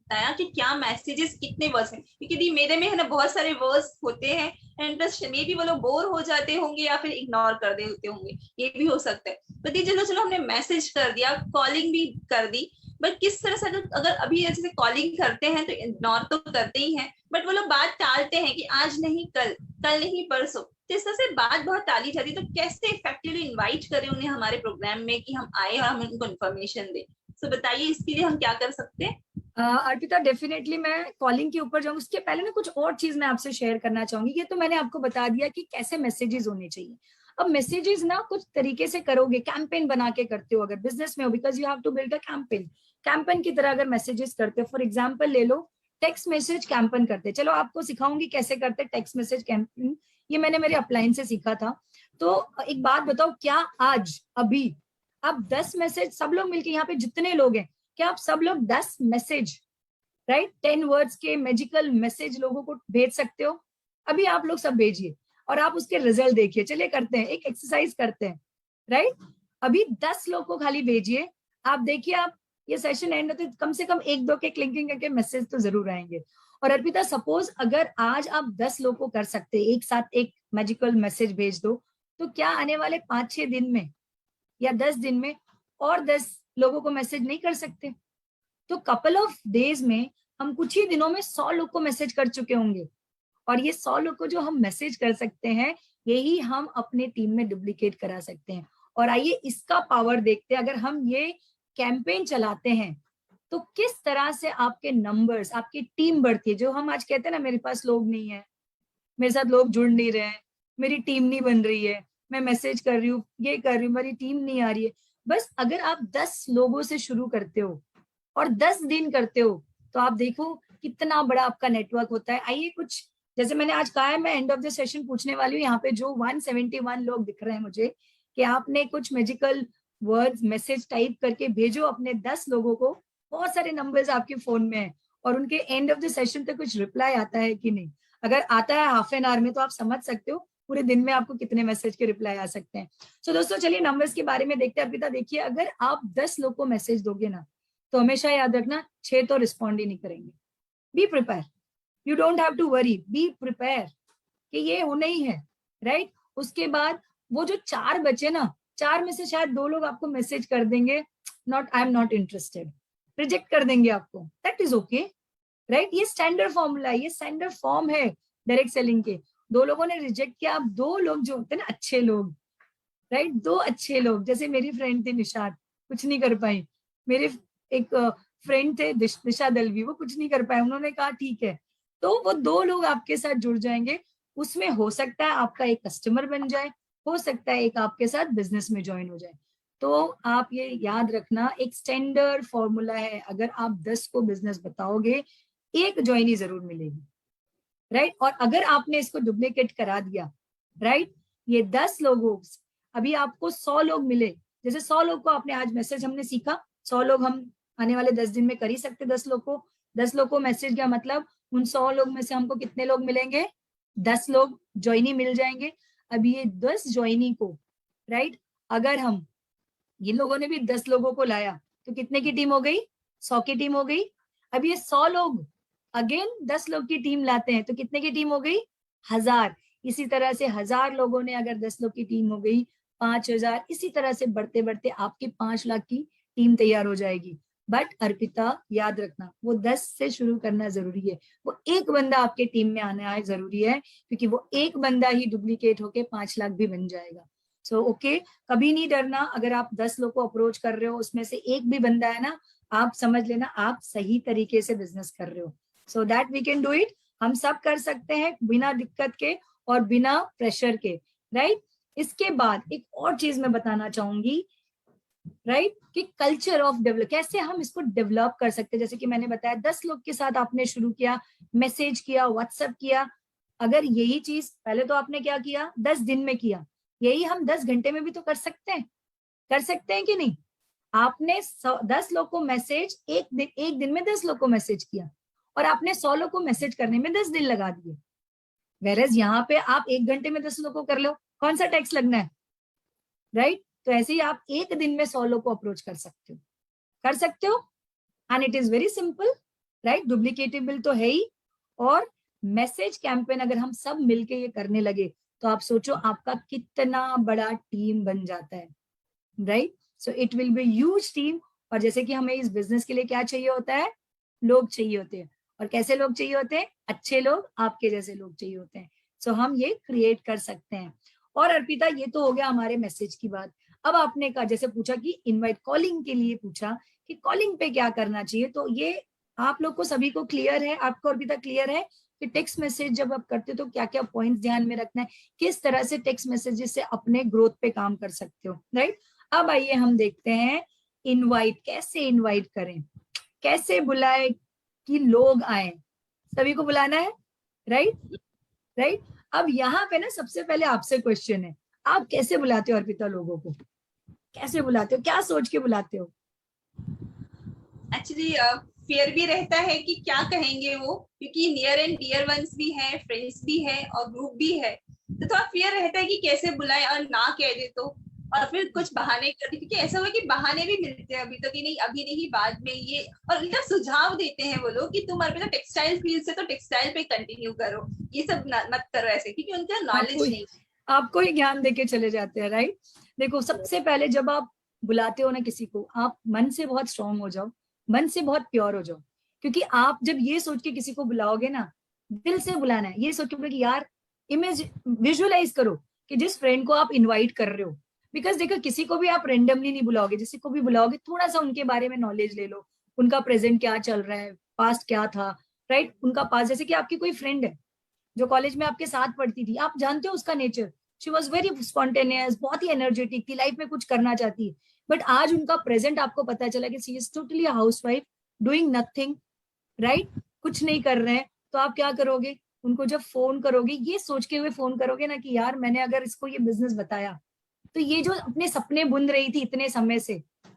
बताया कि क्या मैसेजेस कितने वर्ड्स हैं, क्योंकि मेरे में है ना बहुत सारे वर्ड्स होते हैं एंड प्लस मे भी वो लोग बोर हो जाते होंगे या फिर इग्नोर कर देते होंगे, ये भी हो सकता है। बट चलो हमने मैसेज कर दिया, कॉलिंग भी कर दी, बट किस तरह से अगर अभी जैसे कॉलिंग करते हैं तो इग्नोर तो करते ही हैं, बट वो लोग बात टालते हैं कि आज नहीं कल नहीं परसों, तो इस तरह से बात बहुत टाली जाती है। तो कैसे इफेक्टिवली इन्वाइट करें उन्हें हमारे प्रोग्राम में कि हम आए और हम उनको इन्फॉर्मेशन दें, तो बताइए इसके लिए हम क्या कर सकते हैं। अर्पिता डेफिनेटली मैं कॉलिंग के ऊपर जाऊंगी, उसके पहले ना कुछ और चीज मैं आपसे शेयर करना चाहूंगी। ये तो मैंने आपको बता दिया कि कैसे मैसेजेस होने चाहिए। अब मैसेजेस ना कुछ तरीके से करोगे, कैंपेन बना के करते हो अगर बिजनेस में हो, because you have to build a campaign की तरह अगर मैसेजेस करते हो। फॉर एग्जाम्पल ले लो, टेक्स्ट मैसेज कैंपेन करते, चलो आपको सिखाऊंगी कैसे करते टेक्स्ट मैसेज कैंपेन, ये मैंने मेरे अपलाइन से सीखा था। तो एक बात बताओ, क्या आज अभी आप 10 मैसेज, सब लोग मिलके यहाँ पे जितने लोग हैं, क्या आप सब लोग 10 मैसेज, राइट, 10 वर्ड्स के मैजिकल मैसेज लोगों को भेज सकते हो? अभी आप लोग सब भेजिए और आप उसके रिजल्ट देखिए। चलिए करते हैं, एक एक्सरसाइज करते हैं, राइट। अभी 10 लोग को खाली भेजिए, आप देखिए, आप ये सेशन एंड होते कम से कम 1-2 के क्लिकिंग करके मैसेज तो जरूर आएंगे। और अर्पिता सपोज अगर आज आप 10 लोग को कर सकते हैं, एक साथ एक मैजिकल मैसेज भेज दो, तो क्या आने वाले 5-6 दिन में या 10 दिन में और 10 लोगों को मैसेज नहीं कर सकते? तो कपल ऑफ डेज में हम कुछ ही दिनों में 100 लोग को मैसेज कर चुके होंगे। और ये 100 लोग को जो हम मैसेज कर सकते हैं, यही हम अपने टीम में डुप्लीकेट करा सकते हैं। और आइए इसका पावर देखते हैं। अगर हम ये कैंपेन चलाते हैं तो किस तरह से आपके नंबर्स, आपकी टीम बढ़ती है। जो हम आज कहते हैं ना, मेरे पास लोग नहीं है, मेरे साथ लोग जुड़ नहीं रहे हैं, मेरी टीम नहीं बन रही है, मैं मैसेज कर रही हूँ, ये कर रही हूँ, मेरी टीम नहीं आ रही है। बस अगर आप 10 लोगों से शुरू करते हो और 10 दिन करते हो, तो आप देखो कितना बड़ा आपका नेटवर्क होता है। आइए कुछ, जैसे मैंने आज कहा है, मैं एंड ऑफ द सेशन पूछने वाली हूँ। यहाँ पे जो 171 लोग दिख रहे हैं मुझे, कि आपने कुछ मैजिकल वर्ड्स मैसेज टाइप करके भेजो अपने 10 लोगों को। बहुत सारे नंबर्स आपके फोन में है और उनके एंड ऑफ द सेशन तक कुछ रिप्लाई आता है कि नहीं। अगर आता है हाफ एन आवर में, तो आप समझ सकते हो पूरे दिन में आपको कितने मैसेज के रिप्लाई आ सकते हैं। सो दोस्तों, चलिए नंबर्स के बारे में देखते हैं। अर्पिता देखिए, अगर आप 10 लोग को मैसेज दोगे ना, तो हमेशा याद रखना 6 तो रिस्पॉन्ड ही नहीं करेंगे। Be prepare, you don't have to worry, be prepare कि ये होना ही है, राइट। उसके बाद वो जो 4 बचे ना, 4 में से शायद 2 लोग आपको मैसेज कर देंगे, not, I am not interested, reject कर देंगे आपको, दैट इज ओके, राइट। ये स्टैंडर्ड फॉर्मूला है, ये स्टैंडर्ड फॉर्म है डायरेक्ट सेलिंग के। 2 लोगों ने रिजेक्ट किया, अब 2 लोग जो होते हैं ना अच्छे लोग, राइट, 2 अच्छे लोग, जैसे मेरी फ्रेंड थी निशाद, कुछ नहीं कर पाई। मेरे एक फ्रेंड थे दिशा दलवी, वो कुछ नहीं कर पाए, उन्होंने कहा ठीक है। तो वो 2 लोग आपके साथ जुड़ जाएंगे, उसमें हो सकता है आपका एक कस्टमर बन जाए, हो सकता है एक आपके साथ बिजनेस में ज्वाइन हो जाए। तो आप ये याद रखना, एक स्टैंडर्ड फॉर्मूला है, अगर आप 10 को बिजनेस बताओगे, एक ज्वाइनी जरूर मिलेगी, राइट। और अगर आपने इसको डुप्लीकेट करा दिया, राइट, ये 10 लोगों, अभी आपको 100 लोग मिले, जैसे 100 लोग को आपने आज मैसेज, हमने सीखा 100 लोग हम आने वाले 10 दिन में कर ही सकते। 10 लोग को मैसेज किया, मतलब उन 100 लोग में से हमको कितने लोग मिलेंगे, 10 लोग ज्वाइनी मिल जाएंगे। अब ये 10 ज्वाइनी को, राइट, अगर हम, ये लोगों ने भी 10 लोगों को लाया, तो कितने की टीम हो गई, 100 की टीम हो गई। अब ये 100 लोग अगेन 10 लोग की टीम लाते हैं, तो कितने की टीम हो गई, 1000। इसी तरह से 1000 लोगों ने अगर 10 लोग की टीम हो गई, 5000। इसी तरह से बढ़ते बढ़ते आपके 5 लाख की टीम तैयार हो जाएगी। बट अर्पिता याद रखना, वो 10 से शुरू करना जरूरी है, वो एक बंदा आपके टीम में आना है जरूरी है, क्योंकि वो एक बंदा ही डुप्लीकेट होके 5 लाख भी बन जाएगा। सो ओके, कभी नहीं डरना। अगर आप 10 लोग को अप्रोच कर रहे हो, उसमें से एक भी बंदा है ना, आप समझ लेना आप सही तरीके से बिजनेस कर रहे हो। So that we can do it, हम सब कर सकते हैं बिना दिक्कत के और बिना प्रेशर के, राइट। इसके बाद एक और चीज मैं बताना चाहूंगी, राइट, कि कल्चर ऑफ डेवलप, कैसे हम इसको डेवलप कर सकते हैं। जैसे कि मैंने बताया 10 लोग के साथ आपने शुरू किया, मैसेज किया, व्हाट्सएप किया। अगर यही चीज पहले तो आपने क्या किया, 10 दिन में किया, यही हम 10 घंटे में भी तो कर सकते हैं कि नहीं। आपने 10 लोग को मैसेज, एक दिन में 10 लोग को मैसेज किया, और आपने 100 लोग को मैसेज करने में 10 दिन लगा दिए। वेरएज यहाँ पे आप 1 घंटे में 10 लोग को कर लो, कौन सा टैक्स लगना है, राइट। तो ऐसे ही आप एक दिन में 100 लोग को अप्रोच कर सकते हो, and it is very simple, right. Duplicatable तो है ही, और मैसेज कैंपेन अगर हम सब मिलके ये करने लगे, तो आप सोचो आपका कितना बड़ा टीम बन जाता है, right. So it will be huge team. और जैसे कि हमें इस बिजनेस के लिए क्या चाहिए होता है, लोग चाहिए होते हैं। और कैसे लोग चाहिए होते हैं, अच्छे लोग, आपके जैसे लोग चाहिए होते हैं। सो हम ये क्रिएट कर सकते हैं। और अर्पिता, ये तो हो गया हमारे मैसेज की बात। अब आपने कहा, जैसे पूछा कि इनवाइट कॉलिंग के लिए पूछा कि कॉलिंग पे क्या करना चाहिए, तो ये आप लोग को सभी को क्लियर है, आपको अर्पिता क्लियर है कि टेक्स्ट मैसेज जब आप करते हो तो क्या क्या पॉइंट्स ध्यान में रखना है, किस तरह से टेक्स्ट मैसेजेस से अपने ग्रोथ पे काम कर सकते हो, राइट। अब आइए हम देखते हैं इनवाइट कैसे इनवाइट करें, कैसे बुलाए कि लोग आए। सभी को बुलाना है, राइट। अब यहाँ पे ना सबसे पहले आपसे क्वेश्चन है, आप कैसे बुलाते हो अर्पिता लोगों को, कैसे बुलाते हो, क्या सोच के बुलाते हो? एक्चुअली फियर भी रहता है कि क्या कहेंगे वो, क्योंकि नियर एंड डियर वंस भी है, फ्रेंड्स भी है और ग्रुप भी है, तो थोड़ा फियर रहता है कि कैसे बुलाए और ना कह दे तो, और फिर कुछ बहाने करते, क्योंकि ऐसा हुआ कि बहाने भी मिलते हैं अभी तो, कि नहीं अभी नहीं बाद में ये, और उनका सुझाव देते हैं वो लोग कि तुम अर्पिता टेक्सटाइल फील्ड से तो टेक्सटाइल पे कंटिन्यू करो, ये सब मत करो ऐसे, क्योंकि उनका नॉलेज नहीं, आपको ही ज्ञान देके चले जाते हैं, राइट। देखो, सबसे पहले जब आप बुलाते हो ना किसी को, आप मन से बहुत स्ट्रांग हो जाओ, मन से बहुत प्योर हो जाओ, क्योंकि आप जब ये सोच के किसी को बुलाओगे ना, दिल से बुलाना है। ये सोचो कि यार इमेज विजुअलाइज करो कि जिस फ्रेंड को आप इनवाइट कर रहे हो, बिकॉज देखो किसी को भी आप रेंडमली नहीं बुलाओगे, जिसी को भी बुलाओगे थोड़ा सा उनके बारे में नॉलेज ले लो, उनका प्रेजेंट क्या चल रहा है, पास्ट क्या था, राइट, उनका पास्ट। जैसे कि आपकी कोई फ्रेंड है जो कॉलेज में आपके साथ पढ़ती थी, आप जानते हो उसका nature, she was very spontaneous, बहुत ही एनर्जेटिक थी, लाइफ में कुछ करना चाहती है, बट आज उनका प्रेजेंट आपको पता चला कि she is totally housewife doing nothing, right, कुछ नहीं कर रहे हैं। तो आप क्या करोगे, उनको जब फोन करोगे ये सोच के हुए फोन करोगे ना कि यार मैंने अगर इसको ये बिजनेस बताया तो ये जो अपने सपने बुन रही थी इतने समय से,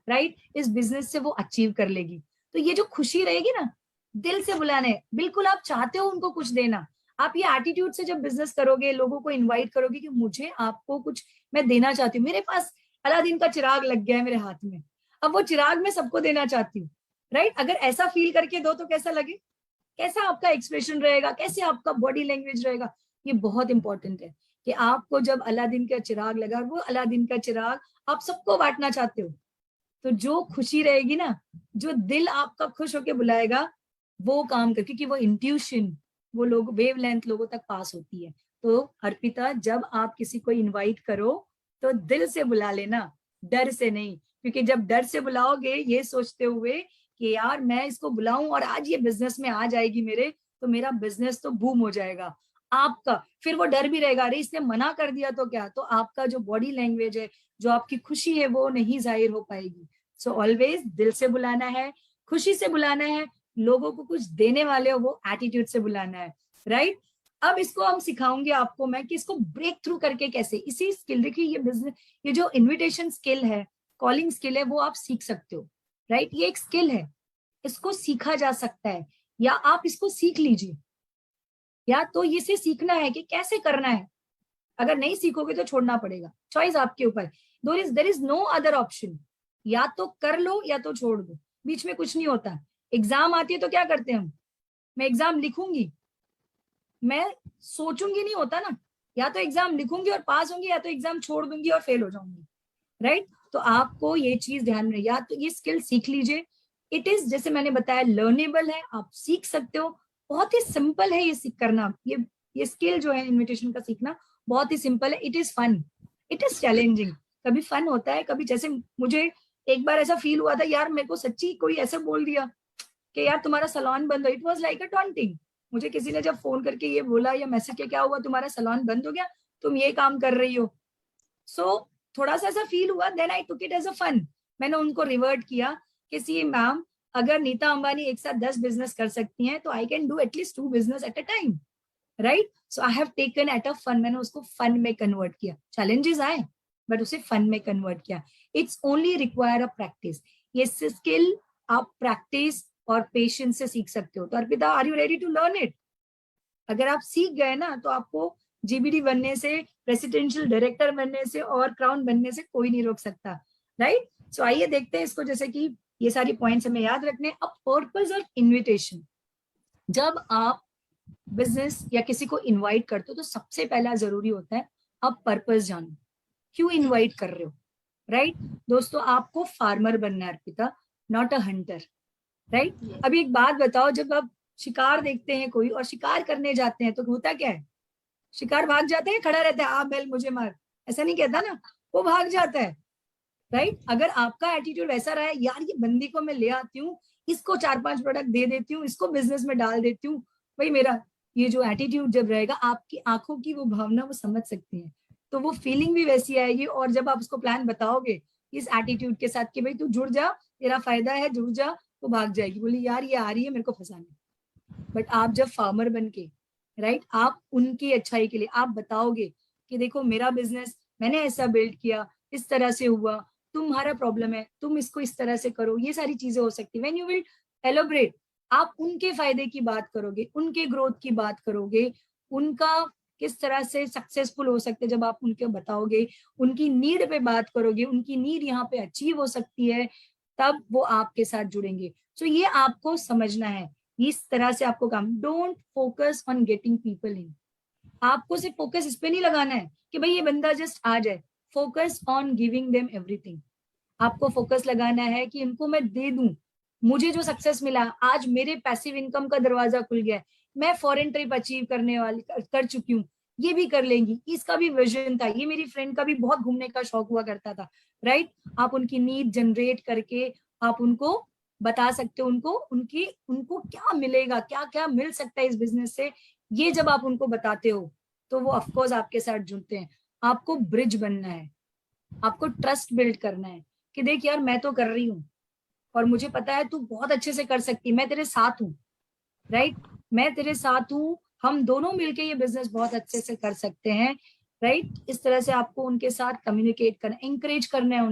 राइट, इस बिजनेस से वो अचीव कर लेगी। तो ये जो खुशी रहेगी ना, दिल से बुलाने, बिल्कुल आप चाहते हो उनको कुछ देना, आप ये एटीट्यूड से जब बिजनेस करोगे, लोगों को इनवाइट करोगे कि मुझे आपको कुछ मैं देना चाहती हूँ, मेरे पास अलादीन का चिराग लग गया है मेरे हाथ में, अब वो चिराग मैं सबको देना चाहती हूँ, राइट। अगर ऐसा फील करके दो तो कैसा लगे, कैसा आपका एक्सप्रेशन रहेगा, कैसे आपका बॉडी लैंग्वेज रहेगा, ये बहुत इंपॉर्टेंट है कि आपको जब अलादीन का चिराग लगा, वो अलादीन का चिराग आप सबको बांटना चाहते हो, तो जो खुशी रहेगी ना, जो दिल आपका खुश होके बुलाएगा वो काम कर, क्योंकि वो इंट्यूशन, वो लोग वेवलेंथ लोगों तक पास होती है। तो अर्पिता, जब आप किसी को इनवाइट करो तो दिल से बुला लेना, डर से नहीं, क्योंकि जब डर से बुलाओगे ये सोचते हुए कि यार मैं इसको बुलाऊं और आज ये बिजनेस में आ जाएगी मेरे, तो मेरा बिजनेस तो बूम हो जाएगा आपका, फिर वो डर भी रहेगा, अरे इसने मना कर दिया तो क्या, तो आपका जो बॉडी लैंग्वेज है, जो आपकी खुशी है, वो नहीं जाहिर हो पाएगी। सो ऑलवेज दिल से बुलाना है, खुशी से बुलाना है, लोगों को कुछ देने वाले हो वो एटीट्यूड से बुलाना है, राइट। अब इसको हम सिखाऊंगे आपको मैं कि इसको ब्रेक थ्रू करके कैसे, इसी स्किल, देखिए ये बिजनेस, ये जो इनविटेशन स्किल है, कॉलिंग स्किल है, वो आप सीख सकते हो, राइट, ये एक स्किल है, इसको सीखा जा सकता है, या आप इसको सीख लीजिए, या तो इसे सीखना है कि कैसे करना है, अगर नहीं सीखोगे तो छोड़ना पड़ेगा, चॉइस आपके ऊपर, there is no other option, या तो कर लो या तो छोड़ दो, बीच में कुछ नहीं होता। एग्जाम आती है तो क्या करते हैं हम, मैं एग्जाम लिखूंगी, मैं सोचूंगी नहीं होता ना, या तो एग्जाम लिखूंगी और पास होंगी, या तो एग्जाम छोड़ दूंगी और फेल हो जाऊंगी, राइट। तो आपको ये चीज ध्यान में, या तो ये स्किल सीख लीजिए, इट इज, जैसे मैंने बताया, लर्नेबल है, आप सीख सकते हो, बहुत ही सिंपल है ये सीख करना, ये स्किल जो है इन्विटेशन का सीखना बहुत ही सिंपल है, it is fun, it is challenging, कभी फन होता है, कभी, जैसे मुझे एक बार ऐसा फील हुआ था यार, मेरे को सच्ची कोई ऐसा बोल दिया कि यार तुम्हारा सैलून बंद हो, it was like a taunting, मुझे किसी ने जब फोन करके ये बोला या मैसेज किया, क्या हुआ तुम्हारा सैलून बंद हो गया, तुम ये काम कर रही हो, सो थोड़ा सा ऐसा फील हुआ, then I took it as a fun, मैंने उनको रिवर्ट किया कि सी मैम, अगर नीता अंबानी एक साथ 10 बिजनेस कर सकती हैं तो I can do at least 2 business at a time, right. So I have taken at a fun, मैंने उसको फन में कन्वर्ट किया, चैलेंजेस आए बट उसे फन में कन्वर्ट किया। It's only require a practice, ये स्किल आप प्रैक्टिस और पेशेंस से सीख सकते हो। तो Arpita, are you ready to learn it? अगर आप सीख गए ना तो आपको जीबीडी बनने से, रेसिडेंशियल डायरेक्टर बनने से और क्राउन बनने से कोई नहीं रोक सकता, राइट। सो आइए देखते हैं इसको, जैसे कि ये सारी पॉइंट्स हमें याद रखने। अब पर्पस ऑफ इनविटेशन, जब आप बिजनेस या किसी को इनवाइट करते हो तो सबसे पहला जरूरी होता है आप पर्पस जानो, क्यों इनवाइट कर रहे हो, राइट। दोस्तों, आपको फार्मर बनना है Arpita, not a Hunter, right. अभी एक बात बताओ, जब आप शिकार देखते हैं कोई और शिकार करने जाते हैं तो होता क्या है, शिकार भाग जाते हैं, खड़ा रहता है, आ बैल मुझे मार, ऐसा नहीं कहता ना, वो भाग जाता है, राइट। अगर आपका एटीट्यूड ऐसा रहा है, यार ये बंदी को मैं ले आती हूँ, इसको 4-5 प्रोडक्ट दे देती हूँ, इसको बिजनेस में डाल देती हूँ, भाई मेरा ये जो एटीट्यूड जब रहेगा, आपकी आंखों की वो भावना वो समझ सकती है, तो वो फीलिंग भी वैसी आएगी। और जब आप उसको प्लान बताओगे इस एटीट्यूड के साथ कि भाई तू जुड़ जा, तेरा फायदा है, जुड़ जा, तो भाग जाएगी, बोली यार ये आ रही है मेरे को फंसाने। बट आप जब फार्मर बन के, राइट, आप उनकी अच्छाई के लिए आप बताओगे कि देखो मेरा बिजनेस मैंने ऐसा बिल्ड किया, इस तरह से हुआ, तुम्हारा प्रॉब्लम है, तुम इसको इस तरह से करो, ये सारी चीजें हो सकती है। व्हेन यू विल एलोबरेट, आप उनके फायदे की बात करोगे, उनके ग्रोथ की बात करोगे, उनका किस तरह से सक्सेसफुल हो सकते, जब आप उनके बताओगे, उनकी नीड पे बात करोगे, उनकी नीड यहाँ पे अचीव हो सकती है, तब वो आपके साथ जुड़ेंगे। सो ये आपको समझना है, इस तरह से आपको काम, don't focus on getting people in, आपको सिर्फ फोकस इस पे नहीं लगाना है कि भाई ये बंदा जस्ट आ जाए, focus on giving them everything. आपको फोकस लगाना है कि इनको मैं दे दूं, मुझे जो सक्सेस मिला आज, मेरे पैसिव इनकम का दरवाजा खुल गया, मैं फॉरेन ट्रिप अचीव करने वाली कर चुकी हूँ, ये भी कर लेंगी, इसका भी विजन था, ये मेरी फ्रेंड का भी बहुत घूमने का शौक हुआ करता था, राइट। आप उनकी नीड जनरेट करके आप उनको बता सकते हो, उनको क्या मिलेगा, क्या क्या मिल सकता है इस बिजनेस से, ये जब आप उनको बताते हो तो वो ऑफकोर्स आपके साथ जुड़ते हैं। आपको ब्रिज बनना है, आपको ट्रस्ट बिल्ड करना है कि देख यार मैं तो कर रही हूँ और मुझे पता है तू बहुत अच्छे से कर सकती है, मैं तेरे साथ हूँ, राइट, मैं तेरे साथ हूँ, हम दोनों मिलके ये बिजनेस बहुत अच्छे से कर सकते हैं, राइट। इस तरह से आपको उनके साथ कम्युनिकेट करना, इंकरेज करना है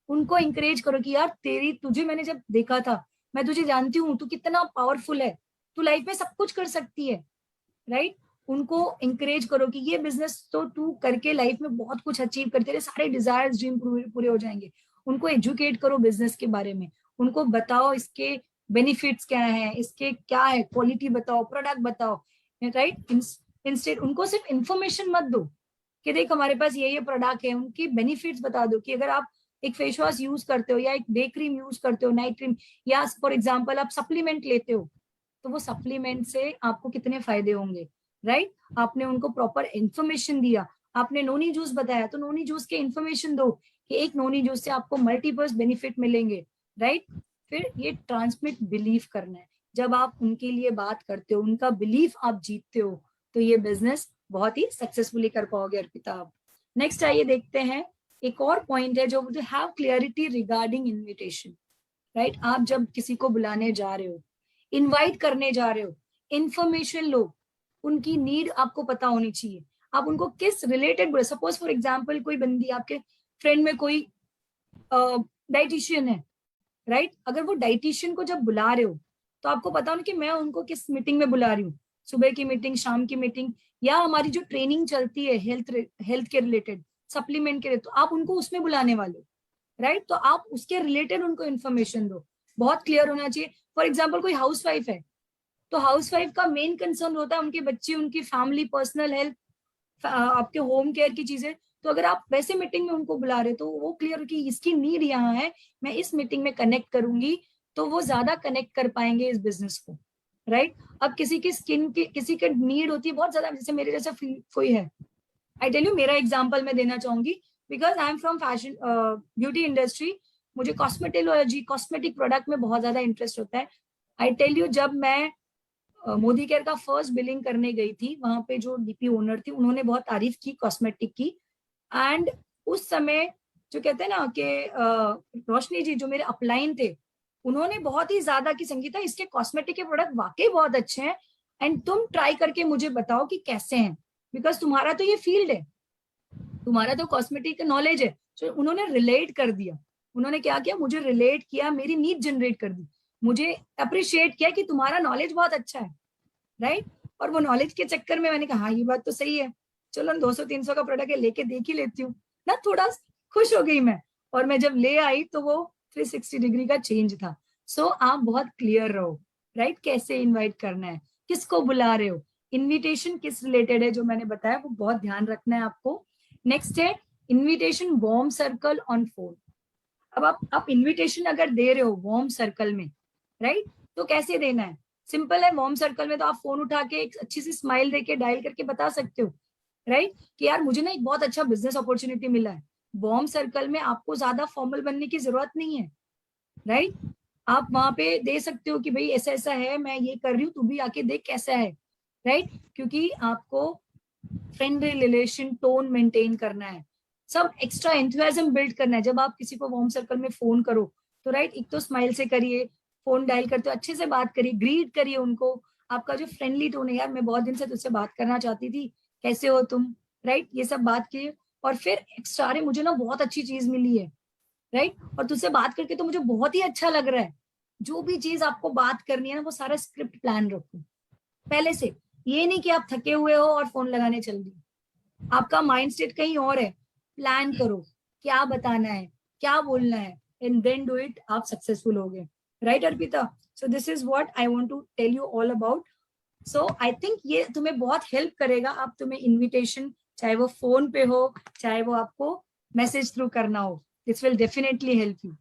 उनको इंकरेज करो कि यार तुझे मैंने जब देखा था, मैं तुझे जानती हूँ, तू कितना पावरफुल है, तू लाइफ में सब कुछ कर सकती है, राइट। उनको इंकरेज करो कि ये बिजनेस तो तू करके लाइफ में बहुत कुछ अचीव कर, तेरे सारे डिजायर्स ड्रीम पूरे हो जाएंगे। उनको एजुकेट करो बिजनेस के बारे में, उनको बताओ इसके बेनिफिट्स क्या है, इसके क्या है, क्वालिटी बताओ, प्रोडक्ट बताओ, राइट। इंस्टेड उनको सिर्फ इंफॉर्मेशन मत दो कि देख हमारे पास ये प्रोडक्ट है, उनकी बेनिफिट्स बता दो कि अगर आप एक फेस वॉश यूज करते हो या एक डे क्रीम यूज करते हो, नाइट क्रीम, या फॉर एग्जांपल आप सप्लीमेंट लेते हो, तो वो सप्लीमेंट से आपको कितने फायदे होंगे, राइट। आपने उनको प्रॉपर इंफॉर्मेशन दिया, आपने नोनी जूस बताया तो नोनी जूस के इंफॉर्मेशन दो कि एक नोनी जूस से आपको मल्टीपर्स बेनिफिट मिलेंगे, राइट। फिर ये ट्रांसमिट बिलीफ करना है, जब आप उनके लिए बात करते हो, उनका बिलीफ आप जीतते हो, तो ये बिजनेस बहुत ही सक्सेसफुली कर पाओगे अर्पिता आप। नेक्स्ट आइए देखते हैं, एक और पॉइंट है जो मुझे, have clarity regarding invitation, right. आप जब किसी को बुलाने जा रहे हो, इनवाइट करने जा रहे हो, इंफॉर्मेशन लो, उनकी नीड आपको पता होनी चाहिए, आप उनको किस रिलेटेड बोले। सपोज फॉर एग्जांपल कोई बंदी, आपके फ्रेंड में कोई डाइटिशियन है, राइट। अगर वो डाइटिशियन को जब बुला रहे हो तो आपको पता होना कि मैं उनको किस मीटिंग में बुला रही हूँ, सुबह की मीटिंग, शाम की मीटिंग, या हमारी जो ट्रेनिंग चलती है हेल्थ के रिलेटेड, सप्लीमेंट के, तो आप उनको उसमें बुलाने वाले, राइट। तो आप उसके रिलेटेड उनको इन्फॉर्मेशन दो, बहुत क्लियर होना चाहिए। फॉर एग्जाम्पल कोई हाउसवाइफ है, तो हाउसवाइफ का मेन कंसर्न होता है उनके बच्चे, उनकी फैमिली, पर्सनल हेल्थ, आपके होम केयर की चीजें। तो अगर आप वैसे मीटिंग में उनको बुला रहे तो वो क्लियर कि इसकी नीड यहाँ है, मैं इस मीटिंग में कनेक्ट करूंगी, तो वो ज्यादा कनेक्ट कर पाएंगे इस बिजनेस को, राइट। अब किसी की स्किन की, किसी की नीड होती है बहुत ज्यादा, जैसे मेरे जैसा कोई है, आई टेल यू, मेरा एग्जाम्पल मैं देना चाहूंगी, because I am from fashion beauty industry, मुझे कॉस्मेटोलॉजी, कॉस्मेटिक प्रोडक्ट में बहुत ज्यादा इंटरेस्ट होता है। आई टेल यू, जब मैं मोदी केयर का फर्स्ट बिलिंग करने गई थी, वहां पे जो डीपी ओनर थी, उन्होंने बहुत तारीफ की कॉस्मेटिक की, एंड उस समय जो कहते हैं ना कि रोशनी जी जो मेरे अपलाइन थे, उन्होंने बहुत ही ज्यादा की, संगीता इसके कॉस्मेटिक के प्रोडक्ट वाकई बहुत अच्छे हैं, एंड तुम ट्राई करके मुझे बताओ कि कैसे हैं, बिकॉज तुम्हारा तो ये फील्ड है, तुम्हारा तो कॉस्मेटिक का नॉलेज है। तो उन्होंने रिलेट कर दिया, उन्होंने क्या किया, मुझे रिलेट किया, मेरी नीड जनरेट कर दी, मुझे अप्रिशिएट किया कि तुम्हारा नॉलेज बहुत अच्छा है, राइट। और वो नॉलेज के चक्कर में मैंने कहा हाँ ये बात तो सही है, चलो 200-300 का प्रोडक्ट है, लेके देख ही लेती हूँ ना, थोड़ा खुश हो गई मैं। और मैं जब ले आई तो वो 360 डिग्री का चेंज था। सो आप बहुत क्लियर रहो, राइट, कैसे इनवाइट करना है, किसको बुला रहे हो, इनविटेशन किस रिलेटेड है, जो मैंने बताया वो बहुत ध्यान रखना है आपको। नेक्स्ट है invitation warm circle on phone. अब आप इनविटेशन अगर दे रहे हो वार्म सर्कल में, राइट, तो कैसे देना है, सिंपल है। वार्म सर्कल में तो आप फोन उठा के एक अच्छी सी स्माइल देके डायल करके बता सकते हो, राइट, कि यार मुझे ना एक बहुत अच्छा बिजनेस अपॉर्चुनिटी मिला है। वार्म सर्कल में आपको ज्यादा फॉर्मल बनने की जरूरत नहीं है, राइट। आप वहां पे दे सकते हो कि भाई ऐसा ऐसा है, मैं ये कर रही हूँ, तू भी आके देख कैसा है, राइट, क्योंकि आपको फ्रेंडली रिलेशन टोन मेंटेन करना है, सब एक्स्ट्रा एंथुसियाज्म बिल्ड करना है। जब आप किसी को वार्म सर्कल में फोन करो तो राइट, एक तो स्माइल से करिए, फोन डायल करते हो अच्छे से बात करिए, ग्रीट करिए उनको, आपका जो फ्रेंडली टोन है, यार मैं बहुत दिन से तुझसे बात करना चाहती थी, कैसे हो तुम, राइट, ये सब बात किए। और फिर एक्स्ट्रा, अरे मुझे ना बहुत अच्छी चीज मिली है, राइट, और तुझसे बात करके तो मुझे बहुत ही अच्छा लग रहा है। जो भी चीज आपको बात करनी है ना, वो सारा स्क्रिप्ट प्लान रखो पहले से। ये नहीं कि आप थके हुए हो और फोन लगाने चल दी, आपका माइंड स्टेट कहीं और है, प्लान करो क्या बताना है, क्या बोलना है, एंड देन डू इट, आप सक्सेसफुल होगे, right Arpita. So this is what I want to tell you all about. So I think ये तुम्हें बहुत हेल्प करेगा। आप तुम्हें इनविटेशन, चाहे वो फोन पे हो, चाहे वो आपको मैसेज थ्रू करना हो, this will definitely help you.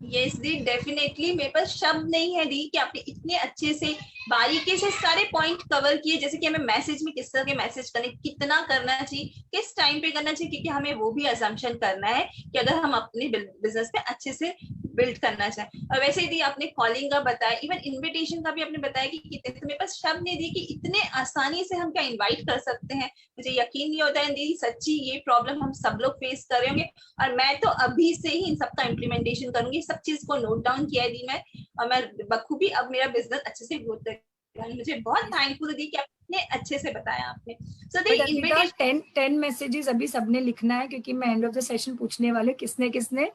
Yes the, definitely मेरे पास शब्द नहीं है दी कि आपने इतने अच्छे से बारीकी से सारे पॉइंट कवर किए, जैसे कि हमें मैसेज में किस तरह के मैसेज करने, कितना करना चाहिए, किस टाइम पे करना चाहिए, क्योंकि हमें वो भी असम्पशन करना है कि अगर हम अपने बिजनेस में अच्छे से बिल्ड करना चाहें। और वैसे ही दी आपने कॉलिंग का बताया, इवन इन्विटेशन का भी आपने बताया कि कितने, तो मेरे पास शब्द नहीं दी कि इतने आसानी से हम क्या इन्वाइट कर सकते हैं। मुझे यकीन नहीं होता है दीदी, सच्ची ये प्रॉब्लम हम सब लोग फेस कर रहे होंगे, और मैं तो अभी से ही इन सबका इम्प्लीमेंटेशन करूंगी। सब चीज को नोट डाउन किया है दी मैं, और मैं बखूबी अब मेरा बिजनेस अच्छे से ग्रोथ करेगा। मुझे बहुत थैंकफुल दी कि आपने अच्छे से बताया आपने। सो दी इन्विटेशन 10 मैसेजेस अभी सबने लिखना है, क्योंकि मैं एंड ऑफ द सेशन पूछने वाले किसने किसने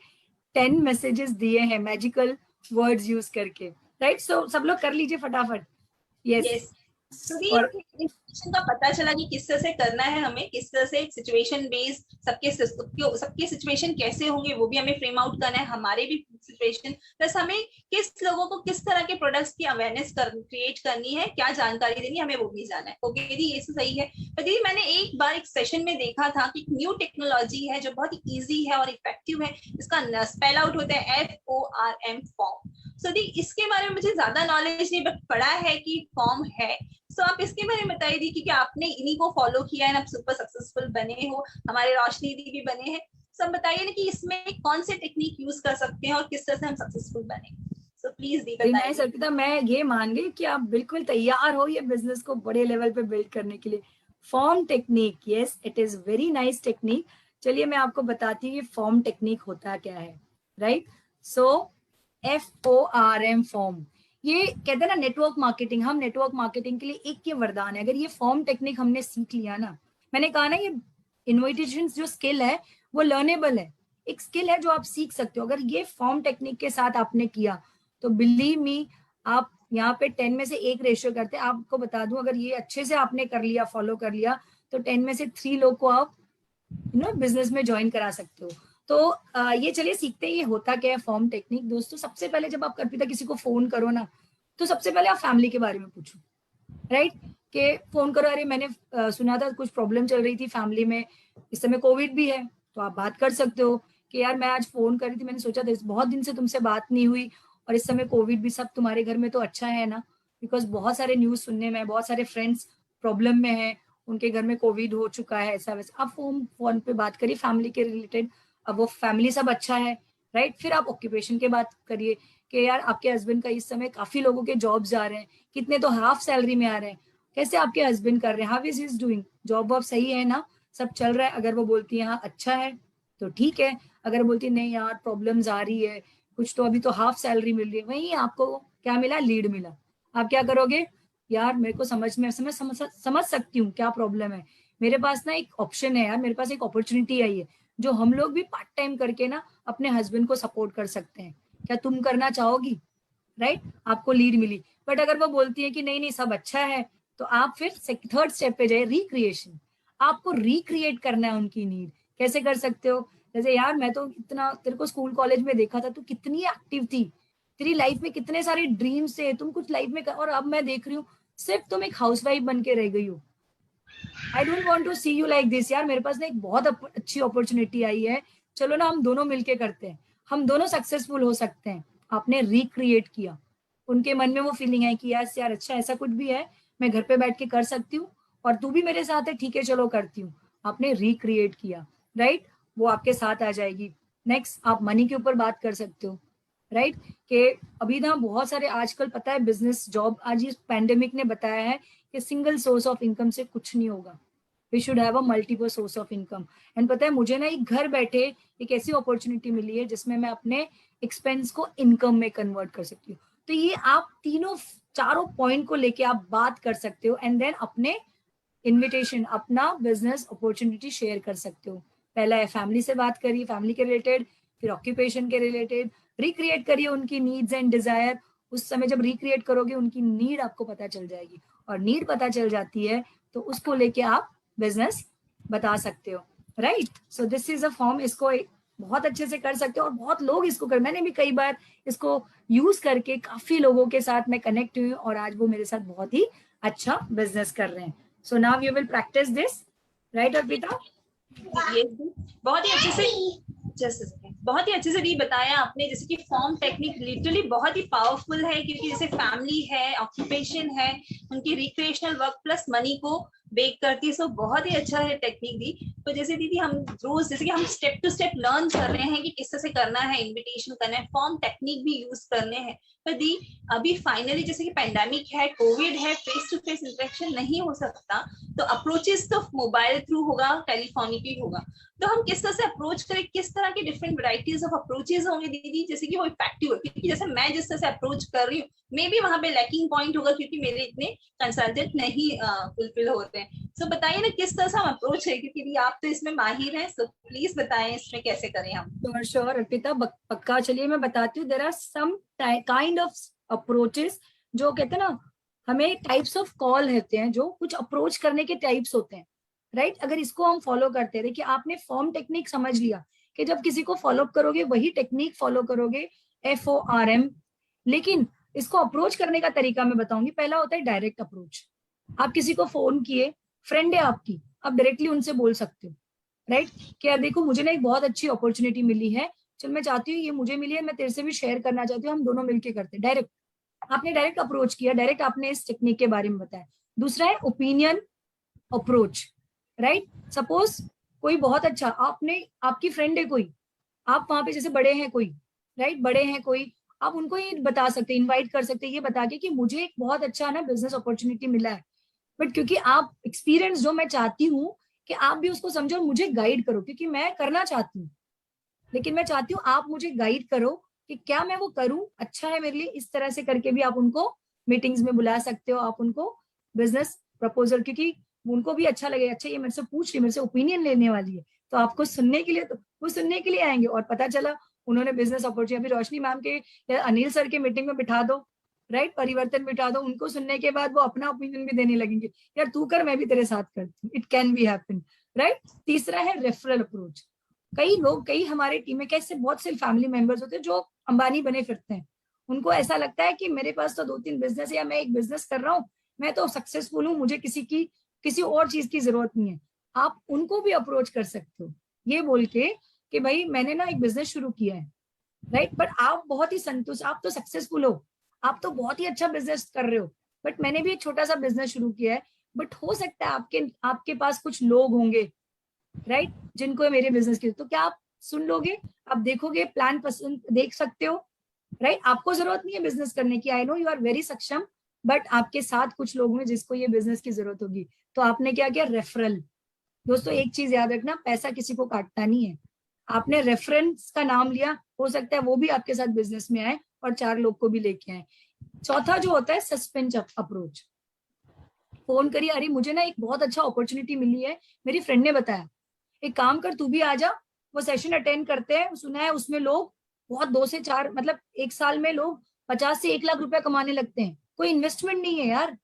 10 मैसेजेस दिए हैं मैजिकल वर्ड्स यूज करके, राइट? सो सब लोग कर लीजिए फटाफट। यस, तो भी इन्फॉर्मेशन का पता चला कि किस तरह से करना है हमें, किस तरह से सिचुएशन बेस्ड सबके सिचुएशन कैसे होंगे वो भी हमें फ्रेम आउट करना है, हमारे भी सिचुएशन, प्लस हमें किस लोगों को किस तरह के प्रोडक्ट्स की अवेयरनेस क्रिएट करनी है, क्या जानकारी देनी है, हमें वो भी जाना है। ओके दीदी, ये सही है। पर दीदी मैंने एक बार एक सेशन में देखा था कि न्यू टेक्नोलॉजी है जो बहुत ही ईजी है और इफेक्टिव है, इसका स्पेल आउट होता है FORM, फॉर्म। सो दी इसके बारे में मुझे ज्यादा नॉलेज नहीं, बट पढ़ा है कि फॉर्म है। सो आप इसके बारे में बताइए दी कि आपने इन्हीं को फॉलो किया है, आप सुपर सक्सेसफुल बने हो, हमारे रोशनी दी भी बने हैं। सब बताइए ना कि इसमें कौन से टेक्निक यूज कर सकते हैं और किस तरह से हम सक्सेसफुल बने। सो प्लीज दी बताइए। अर्पिता, मैं ये मान गई कि आप बिल्कुल तैयार हो ये बिजनेस को बड़े लेवल पे बिल्ड करने के लिए। Form technique, yes it is very nice technique. चलिए मैं आपको बताती हूँ ये फॉर्म टेक्निक होता क्या है, राइट? सो FORM, फॉर्म, ये कहते हैं ना नेटवर्क मार्केटिंग। हम नेटवर्क मार्केटिंग के लिए एक ये वरदान है। अगर ये फॉर्म टेक्निक हमने सीख लिया ना, मैंने कहा ना ये इन्विटेशन जो स्किल है वो लर्नेबल है, एक स्किल है जो आप सीख सकते हो। अगर ये फॉर्म टेक्निक के साथ आपने किया तो बिलीव मी, आप यहाँ पे 10 में से 1 रेशियो करते हैं। आपको बता दूं, अगर ये अच्छे से आपने कर लिया, फॉलो कर लिया, तो 10 में से 3 लोग को आप बिजनेस में ज्वाइन करा सकते हो। तो ये चलिए सीखते हैं ये होता क्या है फॉर्म टेक्निक। दोस्तों सबसे पहले जब आप अर्पिता किसी को फोन करो ना, तो सबसे पहले आप फैमिली के बारे में पूछो, राइट? कि फोन करो, अरे मैंने सुना था कुछ प्रॉब्लम चल रही थी फैमिली में, इस समय कोविड भी है, तो आप बात कर सकते हो कि यार मैं आज फोन कर रही थी, मैंने सोचा था बहुत दिन से तुमसे बात नहीं हुई, और इस समय कोविड भी, सब तुम्हारे घर में तो अच्छा है ना? बिकॉज बहुत सारे न्यूज सुनने में, बहुत सारे फ्रेंड्स प्रॉब्लम में है, उनके घर में कोविड हो चुका है, ऐसा वैसा। आप फोन पे बात करिए फैमिली के रिलेटेड, अब वो फैमिली सब अच्छा है, राइट? फिर आप ऑक्यूपेशन के बात करिए कि यार आपके हस्बैंड का इस समय काफी लोगों के जॉब्स आ रहे हैं, कितने तो हाफ सैलरी में आ रहे हैं, कैसे आपके हस्बैंड कर रहे हैं, how is his doing, job वॉब सही है ना, सब चल रहा है? अगर वो बोलती है हाँ अच्छा है तो ठीक है, अगर बोलती है नहीं यार प्रॉब्लम्स आ रही है कुछ, तो अभी तो हाफ सैलरी मिल रही है, वहीं आपको क्या मिला, लीड मिला, आप क्या करोगे, यार मेरे को समझ सकती हूँ क्या प्रॉब्लम है, मेरे पास ना एक ऑप्शन है यार, मेरे पास एक अपॉर्चुनिटी आई है जो हम लोग भी पार्ट टाइम करके ना अपने हस्बैंड को सपोर्ट कर सकते हैं, क्या तुम करना चाहोगी, राइट? आपको लीड मिली। बट अगर वो बोलती है कि नहीं नहीं सब अच्छा है, तो आप फिर 3rd स्टेप पे जाए, रिक्रिएशन। आपको रिक्रिएट करना है उनकी नीड। कैसे कर सकते हो? जैसे यार मैं तो इतना तेरे को स्कूल कॉलेज में देखा था, तू कितनी एक्टिव थी, तेरी लाइफ में कितने सारे ड्रीम्स थे, तुम कुछ लाइफ में और अब मैं देख रही हूँ सिर्फ तुम एक हाउसवाइफ बन के रह गई हो। I don't want to see you like this. यार मेरे पास ना एक बहुत अच्छी अपॉर्चुनिटी आई है, चलो ना हम दोनों मिलके करते हैं, हम दोनों सक्सेसफुल हो सकते हैं। आपने रिक्रिएट किया, उनके मन में वो फीलिंग है कि यार अच्छा ऐसा कुछ भी है, मैं घर पे बैठ के कर सकती हूँ और तू भी मेरे साथ है, ठीक है चलो करती हूँ। आपने रिक्रिएट किया, राइट? वो आपके साथ आ जाएगी। नेक्स्ट आप मनी के ऊपर बात कर सकते हो, राइट? कि अभी ना बहुत सारे आजकल पता है बिजनेस जॉब, आज इस पैंडेमिक ने बताया है कि सिंगल सोर्स ऑफ इनकम से कुछ नहीं होगा, we should have a multiple source of income. And पता है मुझे ना एक घर बैठे एक ऐसी अपॉर्चुनिटी मिली है जिसमें मैं अपने एक्सपेंस को इनकम में कन्वर्ट कर सकती हूँ। तो ये आप चारों पॉइंट को लेके आप बात कर सकते हो एंड देन अपने इन्विटेशन, अपना बिजनेस अपॉर्चुनिटी शेयर कर सकते हो। पहला है फैमिली से बात करिए, फैमिली के रिलेटेड, फिर ऑक्यूपेशन के रिलेटेड, रिक्रिएट करिए उनकी नीड्स एंड डिजायर। उस समय जब रिक्रिएट करोगे उनकी नीड आपको पता चल जाएगी, और नीड पता चल जाती है तो उसको लेके आप बिजनेस बता सकते हो, right? So this is a form, इसको बहुत अच्छे से कर सकते हो और बहुत लोग इसको मैंने भी कई बार इसको यूज करके काफी लोगों के साथ मैं कनेक्ट हुई और आज वो मेरे साथ बहुत ही अच्छा बिजनेस कर रहे हैं। So now you will practice this, right Arpita? बहुत ही अच्छे से जस्ट बहुत ही अच्छे से भी बताया आपने, जैसे कि फॉर्म टेक्निक लिटरली बहुत ही पावरफुल है, क्योंकि जैसे फैमिली है, ऑक्यूपेशन है, उनकी रिक्रिएशनल वर्क प्लस मनी को बेक करती है। सो बहुत ही अच्छा है टेक्निक दी। तो जैसे दीदी हम रोज जैसे कि हम स्टेप टू स्टेप लर्न कर रहे हैं कि किस तरह से करना है, इन्विटेशन करना है, फॉर्म टेक्निक भी यूज करने हैं। पर दी अभी फाइनली जैसे कि पैंडेमिक है, कोविड है, फेस टू फेस इंटरेक्शन नहीं हो सकता, तो अप्रोचेस तो मोबाइल थ्रू होगा, टेलीफोनिकली होगा। तो हम किस तरह से अप्रोच करें, किस तरह की डिफरेंट वैरायटीज ऑफ अप्रोचेस होंगे दीदी, जैसे कि वो इफेक्टिव हो? क्योंकि जैसे मैं जिस तरह से अप्रोच कर रही हूँ, मे बी वहां पे लैकिंग पॉइंट होगा, क्योंकि मेरे इतने कंसल्टेंट नहीं फुलफिल होते हैं। सो बताइए ना किस तरह से हम अप्रोच है, क्योंकि आप तो इसमें माहिर हैं, सो प्लीज बताएं इसमें कैसे करें हम। श्योर अर्पिता, पक्का। चलिए मैं बताती हूँ। There are some kind of approaches, जो कहते हैं ना, हमें टाइप्स ऑफ कॉल रहते हैं, जो कुछ अप्रोच करने के टाइप्स होते हैं, राइट? अगर इसको हम फॉलो करते हैं, देखिए आपने फॉर्म टेक्निक समझ लिया कि जब किसी को फॉलो करोगे वही टेक्निक फॉलो करोगे, FORM। लेकिन इसको अप्रोच करने का तरीका मैं बताऊंगी। पहला होता है डायरेक्ट अप्रोच। आप किसी को फोन किए, फ्रेंड है आपकी, आप डायरेक्टली उनसे बोल सकते हो, राइट? कि यार देखो, मुझे ना एक बहुत अच्छी अपॉर्चुनिटी मिली है, चल मैं चाहती हूँ ये मुझे मिली है, मैं तेरे से भी शेयर करना चाहती हूँ, हम दोनों मिलके करते हैं। डायरेक्ट आपने डायरेक्ट अप्रोच किया, डायरेक्ट आपने इस टेक्निक के बारे में बताया। दूसरा है ओपिनियन अप्रोच, राइट? सपोज कोई बहुत अच्छा, आपने, आपकी फ्रेंड है कोई, आप वहां पे जैसे बड़े हैं कोई, राइट, बड़े हैं कोई, आप उनको ये बता सकते हैं, इनवाइट कर सकते हैं ये बता के कि मुझे एक बहुत अच्छा ना बिजनेस अपॉर्चुनिटी मिला है, बट क्योंकि आप एक्सपीरियंस, जो मैं चाहती हूँ कि आप भी उसको समझो और मुझे गाइड करो, क्योंकि मैं करना चाहती हूँ, लेकिन मैं चाहती हूँ आप मुझे गाइड करो कि क्या मैं वो करूं, अच्छा है मेरे लिए। इस तरह से करके भी आप उनको मीटिंग्स में बुला सकते हो, आप उनको बिजनेस प्रपोजल, क्योंकि उनको भी अच्छा लगे, अच्छा ये मेरे से पूछ रही, मेरे से ओपिनियन लेने वाली है, तो आपको सुनने के लिए, तो वो सुनने के लिए आएंगे। और पता चला उन्होंने बिजनेस अपॉर्चुनिटी, अभी रोशनी मैम के या अनिल सर के मीटिंग में बिठा दो, राइट, परिवर्तन बिठा दो, उनको सुनने के बाद वो अपना ओपिनियन भी देने लगेंगे, यार तू कर, मैं भी तेरे साथ करती हूँ। It can be happen, right? तीसरा है रेफरल अप्रोच। कई लोग, कई हमारे टीम में कैसे बहुत से फैमिली मेंबर्स होते हैं जो अंबानी बने फिरते हैं, उनको ऐसा लगता है कि मेरे पास तो 2-3 बिजनेस है, या मैं एक बिजनेस कर रहा हूँ, मैं तो सक्सेसफुल हूँ, मुझे किसी और चीज की जरूरत नहीं है। आप उनको भी अप्रोच कर सकते हो ये बोल के कि भाई मैंने ना एक बिजनेस शुरू किया है, राइट, बट आप बहुत ही संतुष्ट, आप तो सक्सेसफुल हो, आप तो बहुत ही अच्छा बिजनेस कर रहे हो, बट मैंने भी एक छोटा सा बिजनेस शुरू किया है, बट हो सकता है आपके पास कुछ लोग होंगे, राइट, जिनको मेरे बिजनेस की, तो क्या आप सुन लोगे, आप देखोगे, प्लान पसंद देख सकते हो, राइट? आपको जरूरत नहीं है बिजनेस करने की, I know you are very सक्षम, बट आपके साथ कुछ लोग हैं जिसको ये बिजनेस की जरूरत होगी, तो आपने क्या किया? रेफरल। दोस्तों एक चीज याद रखना, पैसा किसी को काटता नहीं है, आपने रेफरेंस का नाम लिया, हो सकता है वो भी आपके साथ बिजनेस में आए और 4 लोग को भी लेके आए। चौथा जो होता है सस्पेंस अप्रोच। फोन करिए, अरे मुझे ना एक बहुत अच्छा अपॉर्चुनिटी मिली है, मेरी फ्रेंड ने बताया, एक काम कर तू भी आ जा, वो सेशन अटेंड करते हैं, सुना है उसमें लोग बहुत 2 से 4, मतलब एक साल में लोग 50 से 1 लाख रुपया कमाने लगते हैं, कोई इन्वेस्टमेंट नहीं है यार।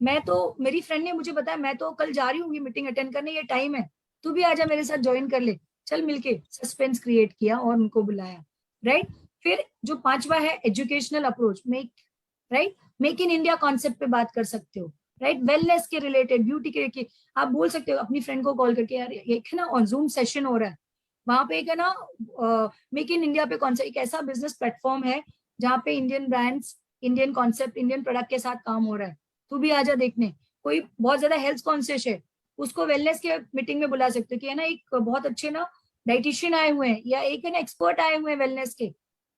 मैं तो, मेरी फ्रेंड ने मुझे बताया, मैं तो कल जा रही हूँ ये मीटिंग अटेंड करने, ये टाइम है, तू भी आजा मेरे साथ ज्वाइन कर ले, चल मिलके। सस्पेंस क्रिएट किया और उनको बुलाया, राइट? फिर जो 5वां है educational approach, make in India concept पे बात कर सकते हो, राइट? वेलनेस के रिलेटेड, ब्यूटी के आप बोल सकते हो अपनी फ्रेंड को कॉल करके, यार एक है ना ऑन जूम सेशन हो रहा है, वहां पे एक है ना मेक इन इंडिया पे कॉन्सेप्ट, एक ऐसा बिजनेस प्लेटफॉर्म है जहाँ पे Indian brands, Indian concept, Indian product के साथ काम हो रहा है, तू भी आजा देखने। कोई बहुत ज्यादा हेल्थ कॉन्शियस है, उसको वेलनेस के मीटिंग में बुला सकते हो कि है ना एक बहुत अच्छे ना डाइटिशियन आए हुए हैं, या एक है ना एक्सपर्ट आए हुए हैं वेलनेस के,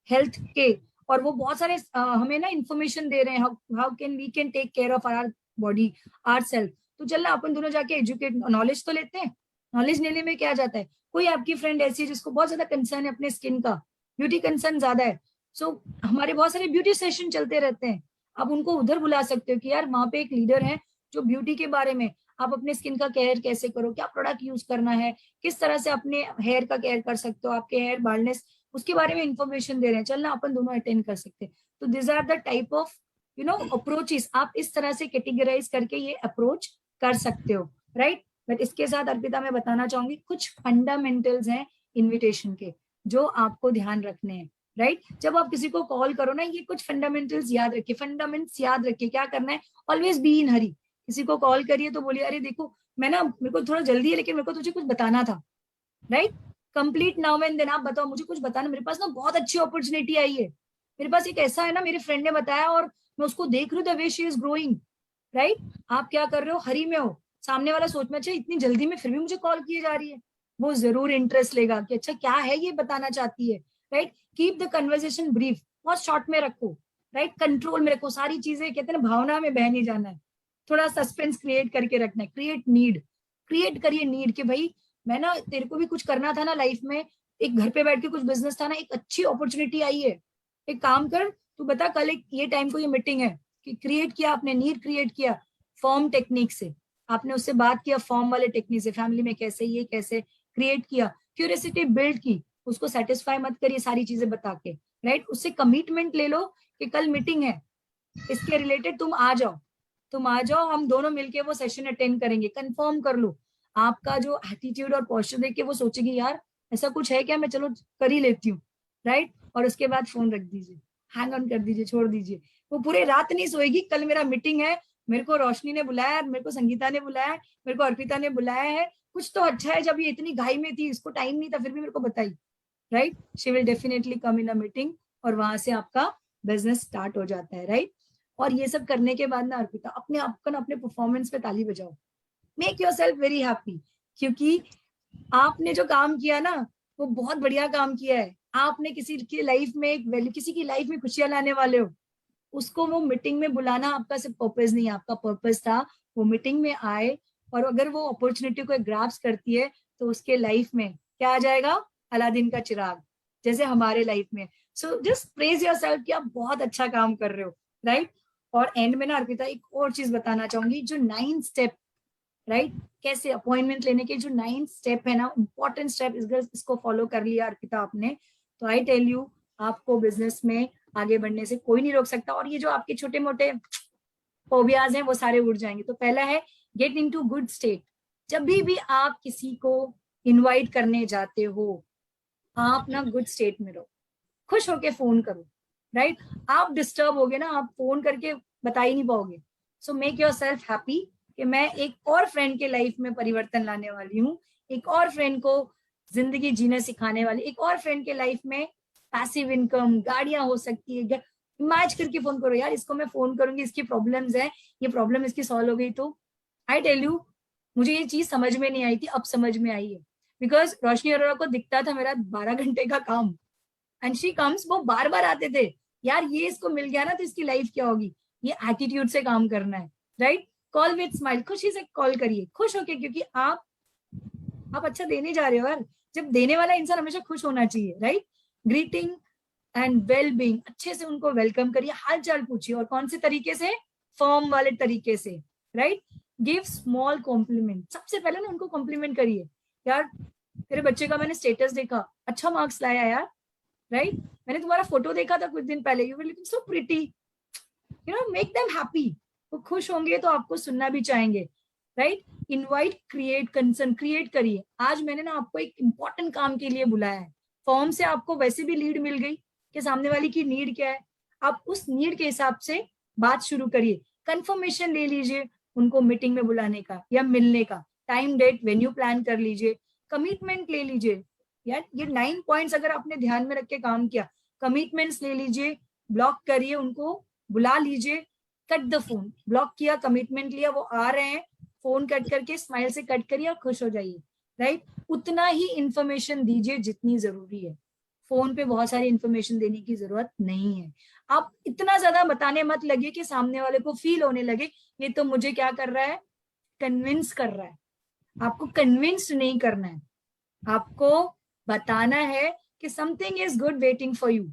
हेल्थ के, और वो बहुत सारे हमें ना इन्फॉर्मेशन दे रहे हैं, how can we can take care of our body, our self. तो चलना अपन दोनों जाके एजुकेट, नॉलेज तो लेते हैं, नॉलेज लेने में क्या जाता है। कोई आपकी फ्रेंड ऐसी है जिसको बहुत ज्यादा कंसर्न है अपने स्किन का, ब्यूटी कंसर्न ज्यादा है, सो हमारे बहुत सारे ब्यूटी सेशन चलते रहते हैं, आप उनको उधर बुला सकते हो कि यार वहां पे एक लीडर है जो ब्यूटी के बारे में, आप अपने स्किन का केयर कैसे करो, क्या प्रोडक्ट यूज करना है, किस तरह से अपने हेयर का केयर कर सकते हो, आपके हेयर बाल्डनेस, उसके बारे में इंफॉर्मेशन दे रहे हैं, चलना अपन दोनों अटेंड कर सकते हैं। तो this are the type of approaches, आप इस तरह से कैटेगराइज करके ये अप्रोच कर सकते हो, राइट? बट इसके साथ अर्पिता मैं बताना चाहूंगी कुछ फंडामेंटल्स हैं इन्विटेशन के जो आपको ध्यान रखने हैं, राइट? जब आप किसी को कॉल करो ना, ये कुछ फंडामेंटल्स याद रखिए, फंडामेंट्स याद रखिए, क्या करना है, ऑलवेज बी इन हरी। किसी को कॉल करिए तो बोलिए, अरे देखो मैं ना, मेरे को थोड़ा जल्दी है लेकिन मेरे को तुझे कुछ बताना था, right? Complete now and then. आप बताओ, मुझे कुछ बताना, मेरे पास ना बहुत अच्छी अपॉर्चुनिटी आई है, मेरे पास एक ऐसा है ना, मेरे फ्रेंड ने बताया और मैं उसको देख रही हूँ, the way she is growing, right. आप क्या कर रहे हो, हरी में हो, सामने वाला सोच में अच्छा इतनी जल्दी में फिर भी मुझे कॉल किए जा रही है, वो जरूर इंटरेस्ट लेगा कि अच्छा क्या है ये बताना चाहती है, right. Keep the conversation brief, बहुत शॉर्ट में रखो, राइट, कंट्रोल में रखो सारी चीजें, कहते हैं ना भावना में बह नहीं जाना है, थोड़ा सस्पेंस क्रिएट करके रखना है, क्रिएट नीड, क्रिएट करिए नीड कि भाई मैं ना, तेरे को भी कुछ करना था ना लाइफ में, एक घर पे बैठ के कुछ बिजनेस था ना, एक अच्छी अपॉर्चुनिटी आई है, एक काम कर, तू बता कल एक ये टाइम को ये मीटिंग है, कि क्रिएट किया आपने, नीड क्रिएट किया फॉर्म टेक्निक से, आपने उससे बात किया फॉर्म वाले टेक्निक से, फैमिली में कैसे ये कैसे क्रिएट किया, क्यूरियोसिटी बिल्ड की, उसको सेटिस्फाई मत करिए सारी चीजें बता के, राइट। उससे कमिटमेंट ले लो कि कल मीटिंग है, इसके रिलेटेड तुम आ जाओ, हम दोनों मिलके वो सेशन अटेंड करेंगे, कंफर्म कर लो। आपका जो एटीट्यूड और पोस्चर देख के वो सोचेगी यार ऐसा कुछ है क्या, मैं चलो कर ही लेती हूँ, राइट। और उसके बाद फोन रख दीजिए, हैंग ऑन कर दीजिए, छोड़ दीजिए, वो पूरे रात नहीं सोएगी, कल मेरा मीटिंग है, मेरे को रोशनी ने बुलाया, मेरे को संगीता ने बुलाया, मेरे को अर्पिता ने बुलाया है, कुछ तो अच्छा है, जब ये इतनी घाई में थी, इसको टाइम नहीं था, फिर भी मेरे को बताई, right. She will definitely come in a meeting, और वहां से आपका बिजनेस स्टार्ट हो जाता है, राइट। और ये सब करने के बाद ना अर्पिता, अपने आप को ना अपने परफॉर्मेंस पे ताली बजाओ, मेक योरसेल्फ वेरी हैप्पी, क्योंकि आपने जो काम किया ना वो बहुत बढ़िया काम किया है, आपने किसी की लाइफ में एक वैल्यू, किसी की लाइफ में खुशियां लाने वाले हो, उसको वो मीटिंग में बुलाना आपका सिर्फ पर्पस नहीं, आपका पर्पस था वो मीटिंग में आए, और अगर वो अपॉर्चुनिटी को ग्रास्प करती है तो उसके लाइफ में क्या आ जाएगा, अलादीन का चिराग, जैसे हमारे लाइफ में। सो जस्ट प्रेज योरसेल्फ कि आप बहुत अच्छा काम कर रहे हो, राइट। और एंड में ना अर्पिता एक और चीज बताना चाहूंगी, जो 9 स्टेप, राइट, कैसे अपॉइंटमेंट लेने के जो 9 स्टेप है ना, इंपॉर्टेंट स्टेप, इसको फॉलो कर लिया अर्पिता आपने, तो आई टेल यू आपको बिजनेस में आगे बढ़ने से कोई नहीं रोक सकता, और ये जो आपके छोटे मोटे फोबियाज हैं वो सारे उड़ जाएंगे। तो पहला है गेट इनटू गुड स्टेट, जब भी आप किसी को इनवाइट करने जाते हो, आप ना गुड स्टेट में रहो, खुश होके फोन करो, राइट। आप डिस्टर्ब होगे ना, आप फोन करके बता ही नहीं पाओगे। So make your self happy कि मैं एक और फ्रेंड के लाइफ में परिवर्तन लाने वाली हूँ, एक और फ्रेंड को जिंदगी जीने सिखाने वाली, एक और फ्रेंड के लाइफ में पैसिव इनकम, गाड़ियां हो सकती है, इमेज करके फोन करो, यार इसको मैं फोन करूंगी, इसकी प्रॉब्लम्स है, ये प्रॉब्लम इसकी सॉल्व हो गई, तो आई टेल यू मुझे ये चीज समझ में नहीं आई थी, अब समझ में आई है, बिकॉज रोशनी अरोड़ा को दिखता था मेरा 12 घंटे का काम, एंड शी कम्स, वो बार बार आते थे, यार ये इसको मिल गया ना तो इसकी लाइफ क्या होगी, ये एटीट्यूड से काम करना है, राइट। कॉल विद स्माइल, खुशी से कॉल करिए, खुश होके, क्योंकि आप अच्छा देने जा रहे हो यार, जब देने वाला इंसान हमेशा खुश होना चाहिए, right. Greeting and well being, अच्छे से उनको वेलकम करिए, हाल चाल पूछिए, और कौन से तरीके से, फॉर्म वाले तरीके से, राइट। गिव स्मॉल कॉम्प्लीमेंट, सबसे पहले ना उनको कॉम्प्लीमेंट करिए, यार तेरे बच्चे का मैंने स्टेटस देखा, अच्छा मार्क्स लाया यार, राइट, मैंने तुम्हारा फोटो देखा था कुछ दिन पहले, you were looking so pretty, you know, make them happy, वो खुश होंगे तो आपको सुनना भी चाहेंगे, right. Invite, create, concern create करिए, आज मैंने ना आपको एक इंपॉर्टेंट काम के लिए बुलाया है, फॉर्म से आपको वैसे भी लीड मिल गई कि सामने वाली की नीड क्या है, आप उस नीड के हिसाब से बात शुरू करिए, कंफर्मेशन ले लीजिए उनको मीटिंग में बुलाने का या मिलने का, टाइम डेट वेन्यू प्लान कर लीजिए, कमिटमेंट ले लीजिए, यार ये 9 पॉइंट्स अगर आपने ध्यान में रख के काम किया, कमिटमेंट्स ले लीजिए, ब्लॉक करिए उनको, बुला लीजिए, कट द फोन, ब्लॉक किया, कमिटमेंट लिया, वो आ रहे हैं, फोन कट करके स्माइल से कट करिए और खुश हो जाइए, राइट। उतना ही इंफॉर्मेशन दीजिए जितनी जरूरी है, फोन पे बहुत सारी इंफॉर्मेशन देने की जरूरत नहीं है, आप इतना ज्यादा बताने मत लगे कि सामने वाले को फील होने लगे ये तो मुझे क्या कर रहा है, कन्विंस कर रहा है, आपको कन्विंस नहीं करना है, आपको बताना है कि something is good waiting for you,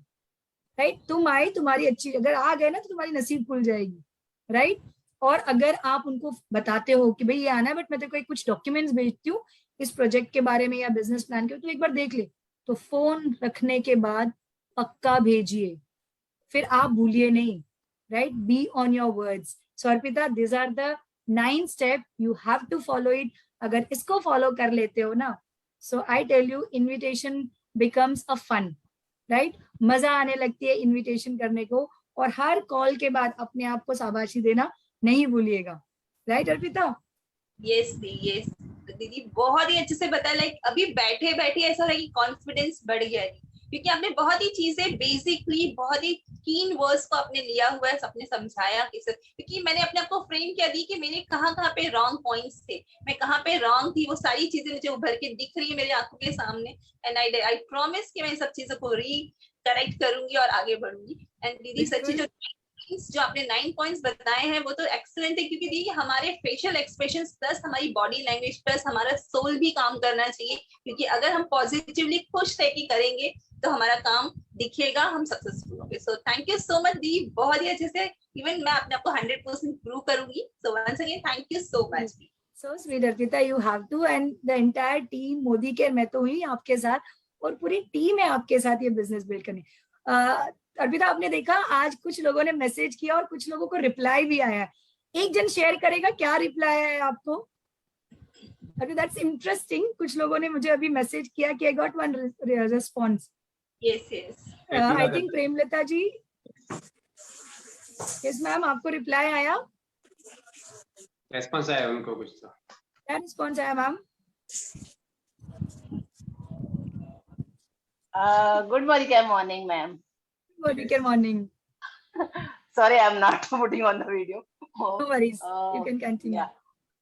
right. तुम आए, तुम्हारी अच्छी, अगर आ गए ना तो तुम्हारी नसीब खुल जाएगी, राइट। और अगर आप उनको बताते हो कि भाई ये आना है बट मैं तेरे को कुछ डॉक्यूमेंट्स भेजती हूँ इस प्रोजेक्ट के बारे में या बिजनेस प्लान के, तो एक बार देख ले, तो फोन रखने के बाद पक्का भेजिए, फिर आप भूलिए नहीं, right. Be on your words. So Arpita, this are the 9 step, you have to follow it, अगर इसको फॉलो कर लेते हो ना, so I tell you invitation becomes a fun, right. मजा आने लगती है इन्विटेशन करने को, और हर कॉल के बाद अपने आप को शाबाशी देना नहीं भूलिएगा, राइट अर्पिता? यस दी, यस। दीदी बहुत ही अच्छे से बताया। लाइक अभी बैठे बैठे ऐसा लगा कि कॉन्फिडेंस बढ़ गया है, क्योंकि आपने बहुत ही चीजें बेसिकली बहुत ही कीन वर्ड्स को आपने लिया हुआ है, सबने समझाया क्योंकि मैंने अपने आप को फ्रेम किया दी कि मेरे कहाँ पे रॉन्ग पॉइंट्स थे, मैं कहाँ पे रॉन्ग थी, वो सारी चीजें मुझे उभर के दिख रही है मेरी आंखों के सामने। एंड आई प्रॉमिस कि मैं इन सब चीजों को करेक्ट करूंगी और आगे बढ़ूंगी। एंड दीदी सच्ची जो आपने 9 पॉइंट्स बताए हैं वो तो एक्सीलेंट है, क्योंकि देखिए हमारे फेशियल एक्सप्रेशंस प्लस हमारी बॉडी लैंग्वेज प्लस हमारा सोल भी काम करना चाहिए, क्योंकि अगर हम पॉजिटिवली खुश रह के करेंगे तो हमारा काम दिखेगा, हम सक्सेसफुल होंगे। So thank you so much दी, बहुत ही अच्छे से इवन मैं अपने आप को 100% प्रूव करूंगी। So once again thank you so much. So sweet अर्पिता, you have to, and the entire team Modicare, मैं तो हुई आपके साथ और पूरी टीम है आपके साथ ये बिजनेस बिल्ड करने। अर्पिता आपने देखा आज कुछ लोगों ने मैसेज किया और कुछ लोगों को रिप्लाई भी आया है, एक जन शेयर करेगा क्या रिप्लाई आया है आपको? अर्पिता दैट्स इंटरेस्टिंग, कुछ लोगों ने मुझे अभी मैसेज किया कि I got one response. Yes yes I think Premlata ji, yes ma'am, आपको रिप्लाई आया? रेस्पॉन्स आया उनको कुछ तो। क्या रिस्पॉन्स आया ma'am? Good morning, ma'am. Good morning. Sorry, I'm not putting on the video. No worries. You can continue.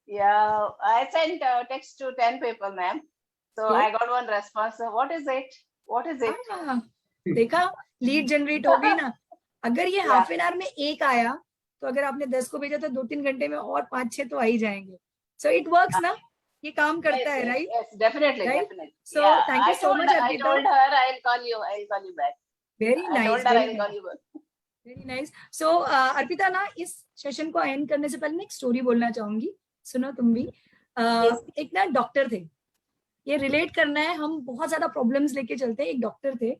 Yeah. I sent text to 10 people, ma'am. So Good. I got one response. So what is it? What is it? हाँ, देखा लीड जनरेट हो गई ना। अगर ये हाफ एन आवर में एक आया तो अगर आपने 10 को भेजा तो 2-3 घंटे में और 5-6 तो आ ही जाएंगे। सो इट वर्क्स ना, ये काम करता है, right? Yes, definitely, Right? definitely. So, Yeah, thank you I so told- much, I Arpita. told her I'll call you back. Very I told nice, her I'll call you back. Very nice. So Arpita ना, इस सेशन को एंड करने से पहले ना एक स्टोरी बोलना चाहूंगी, सुनो तुम भी। एक ना डॉक्टर थे, ये रिलेट करना है, हम बहुत ज्यादा प्रॉब्लम्स लेके चलते हैं। एक डॉक्टर थे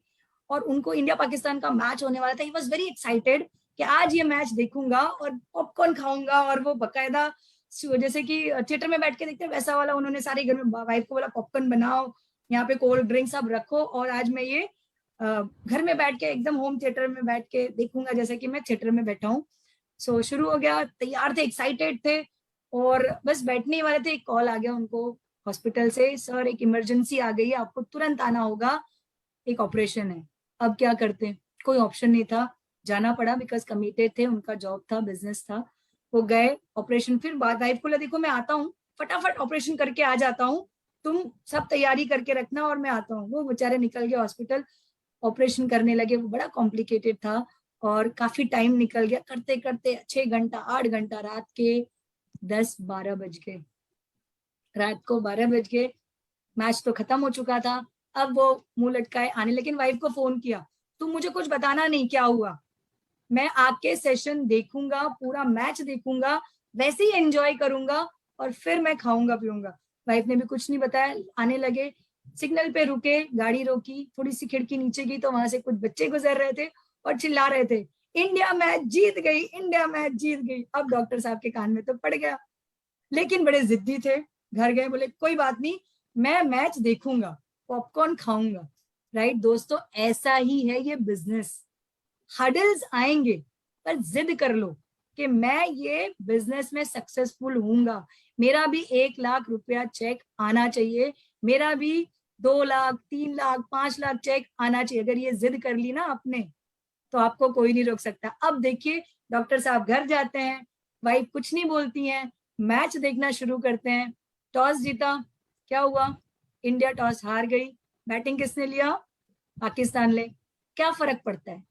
और उनको इंडिया पाकिस्तान का मैच होने वाला था। ही वाज वेरी एक्साइटेड कि आज ये मैच देखूंगा और पॉपकॉर्न खाऊंगा, और वो बकायदा जैसे कि थिएटर में बैठ के देखते हैं वैसा वाला, उन्होंने सारे घर में वाइफ को बोला पॉपकॉर्न बनाओ, यहाँ पे कोल्ड ड्रिंक सब रखो, और आज मैं ये घर में बैठ के एकदम होम थिएटर में बैठ के देखूंगा जैसे कि मैं थिएटर में बैठा हूँ। सो शुरू हो गया, तैयार थे, एक्साइटेड थे, और बस बैठने ही वाले थे, एक कॉल आ गया उनको हॉस्पिटल से, सर एक इमरजेंसी आ गई है, आपको तुरंत आना होगा, एक ऑपरेशन है। अब क्या करते, कोई ऑप्शन नहीं था, जाना पड़ा, बिकॉज कमिटेड थे, उनका जॉब था, बिजनेस था। वो गए, ऑपरेशन, फिर वाइफ को देखो मैं आता हूँ, फटाफट ऑपरेशन करके आ जाता हूँ, तुम सब तैयारी करके रखना और मैं आता हूँ। वो बेचारे निकल गए हॉस्पिटल, ऑपरेशन करने लगे। वो बड़ा कॉम्प्लिकेटेड था और काफी टाइम निकल गया, करते करते 6 घंटा 8 घंटा, रात के 10-12 बज गए, रात को 12 बज गए, मैच तो खत्म हो चुका था। अब वो मुंह लटकाए आने, लेकिन वाइफ को फोन किया, तुम मुझे कुछ बताना नहीं क्या हुआ, मैं आके सेशन देखूंगा, पूरा मैच देखूंगा, वैसे ही एंजॉय करूंगा और फिर मैं खाऊंगा पीऊंगा। वाइफ ने भी कुछ नहीं बताया, आने लगे, सिग्नल पे रुके, गाड़ी रोकी, थोड़ी सी खिड़की नीचे की तो वहां से कुछ बच्चे गुजर रहे थे और चिल्ला रहे थे, इंडिया मैच जीत गई, इंडिया मैच जीत गई। अब डॉक्टर साहब के कान में तो पड़ गया, लेकिन बड़े जिद्दी थे, घर गए, बोले कोई बात नहीं, मैं मैच देखूंगा, पॉपकॉर्न खाऊंगा। राइट दोस्तों, ऐसा ही है ये बिजनेस। हडल्स आएंगे पर जिद कर लो कि मैं ये बिजनेस में सक्सेसफुल हूंगा, मेरा भी 1 लाख रुपया चेक आना चाहिए, मेरा भी 2 लाख 3 लाख 5 लाख चेक आना चाहिए। अगर ये जिद कर ली ना आपने, तो आपको कोई नहीं रोक सकता। अब देखिए, डॉक्टर साहब घर जाते हैं, वाइफ कुछ नहीं बोलती हैं, मैच देखना शुरू करते हैं। टॉस जीता, क्या हुआ, इंडिया टॉस हार गई, बैटिंग किसने लिया, पाकिस्तान ले। क्या फर्क पड़ता है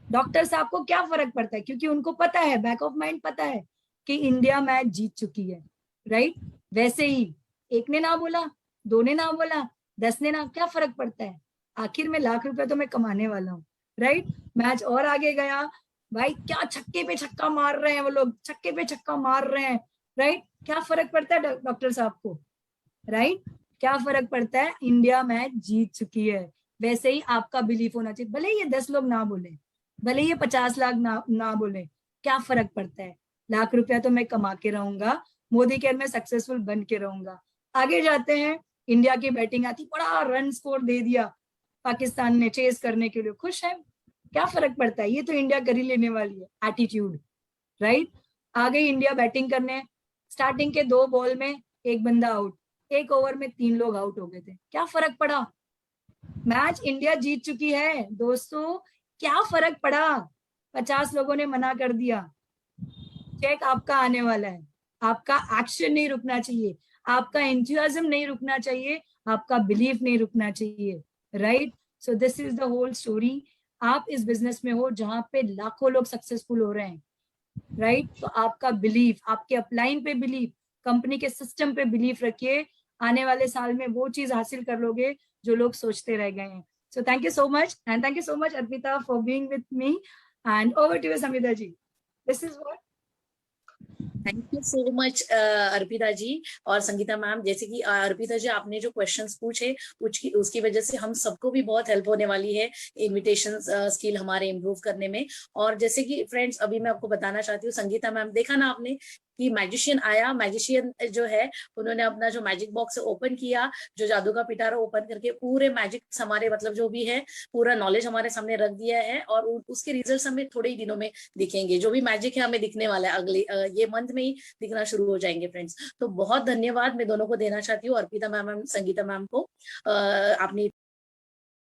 डॉक्टर साहब को, क्या फर्क पड़ता है, क्योंकि उनको पता है, बैक ऑफ माइंड पता है कि इंडिया मैच जीत चुकी है। राइट, वैसे ही एक ने ना बोला, 2 ने ना बोला, 10 ने ना, क्या फर्क पड़ता है, आखिर में लाख रुपया तो मैं कमाने वाला हूँ। राइट, मैच और आगे गया, भाई क्या छक्के पे छक्का मार रहे हैं वो लोग, छक्के पे छक्का मार रहे हैं। राइट, क्या फर्क पड़ता है डॉक्टर साहब को, राइट, क्या फर्क पड़ता है, इंडिया मैच जीत चुकी है। वैसे ही आपका बिलीफ होना चाहिए, भले ये 10 लोग ना बोले, भले ये 50 लाख ना बोले, क्या फर्क पड़ता है, लाख रुपया तो मैं कमा के रहूंगा, मोदी केयर में सक्सेसफुल बन के रहूंगा। आगे जाते हैं, इंडिया की बैटिंग आती, बड़ा रन स्कोर दे दिया पाकिस्तान ने चेस करने के लिए, खुश है, क्या फर्क पड़ता है, ये तो इंडिया कर ही लेने वाली है, एटीट्यूड। राइट, आ गई इंडिया बैटिंग करने, स्टार्टिंग के 2 बॉल में 1 बंदा आउट, एक ओवर में 3 लोग आउट हो गए थे, क्या फर्क पड़ा? मैच इंडिया जीत चुकी है दोस्तों, क्या फर्क पड़ा? 50 लोगों ने मना कर दिया। चेक आपका आने वाला है, आपका एक्शन नहीं रुकना चाहिए, आपका एंथुसियाज्म नहीं रुकना चाहिए, आपका बिलीफ नहीं रुकना चाहिए, right? So this is the whole story. आप इस बिजनेस में हो जहां पे लाखों लोग सक्सेसफुल हो रहे हैं, राइट? तो आपका बिलीफ, आपके अपलाइन पे बिलीफ, कंपनी के सिस्टम पे बिलीफ रखिए, आने वाले साल में वो चीज हासिल कर लोगे जो लोग सोचते रह गए हैं। So thank you so much, and thank you so much Arpita for being with me, and over to you Sangeeta ji. This is what. Thank you so much Arpita ji और संगीता मैम। जैसे कि अर्पिता जी आपने जो क्वेश्चंस पूछे उसकी वजह से हम सबको भी बहुत हेल्प होने वाली है इनविटेशन स्किल हमारे इम्प्रूव करने में। और जैसे कि फ्रेंड्स अभी मैं आपको बताना चाहती हूँ, संगीता मैम देखा ना आपने कि मैजिशियन आया, मैजिशियन जो है उन्होंने अपना जो मैजिक बॉक्स ओपन किया, जो जादू का पिटारा ओपन करके पूरे मैजिक हमारे मतलब जो भी है पूरा नॉलेज हमारे सामने रख दिया है, और उसके रिजल्ट हमें थोड़े ही दिनों में दिखेंगे। जो भी मैजिक है हमें दिखने वाला है अगले ये मंथ में ही दिखना शुरू हो जाएंगे फ्रेंड्स। तो बहुत धन्यवाद मैं दोनों को देना चाहती हूँ, अर्पिता मैम, संगीता मैम को। आपने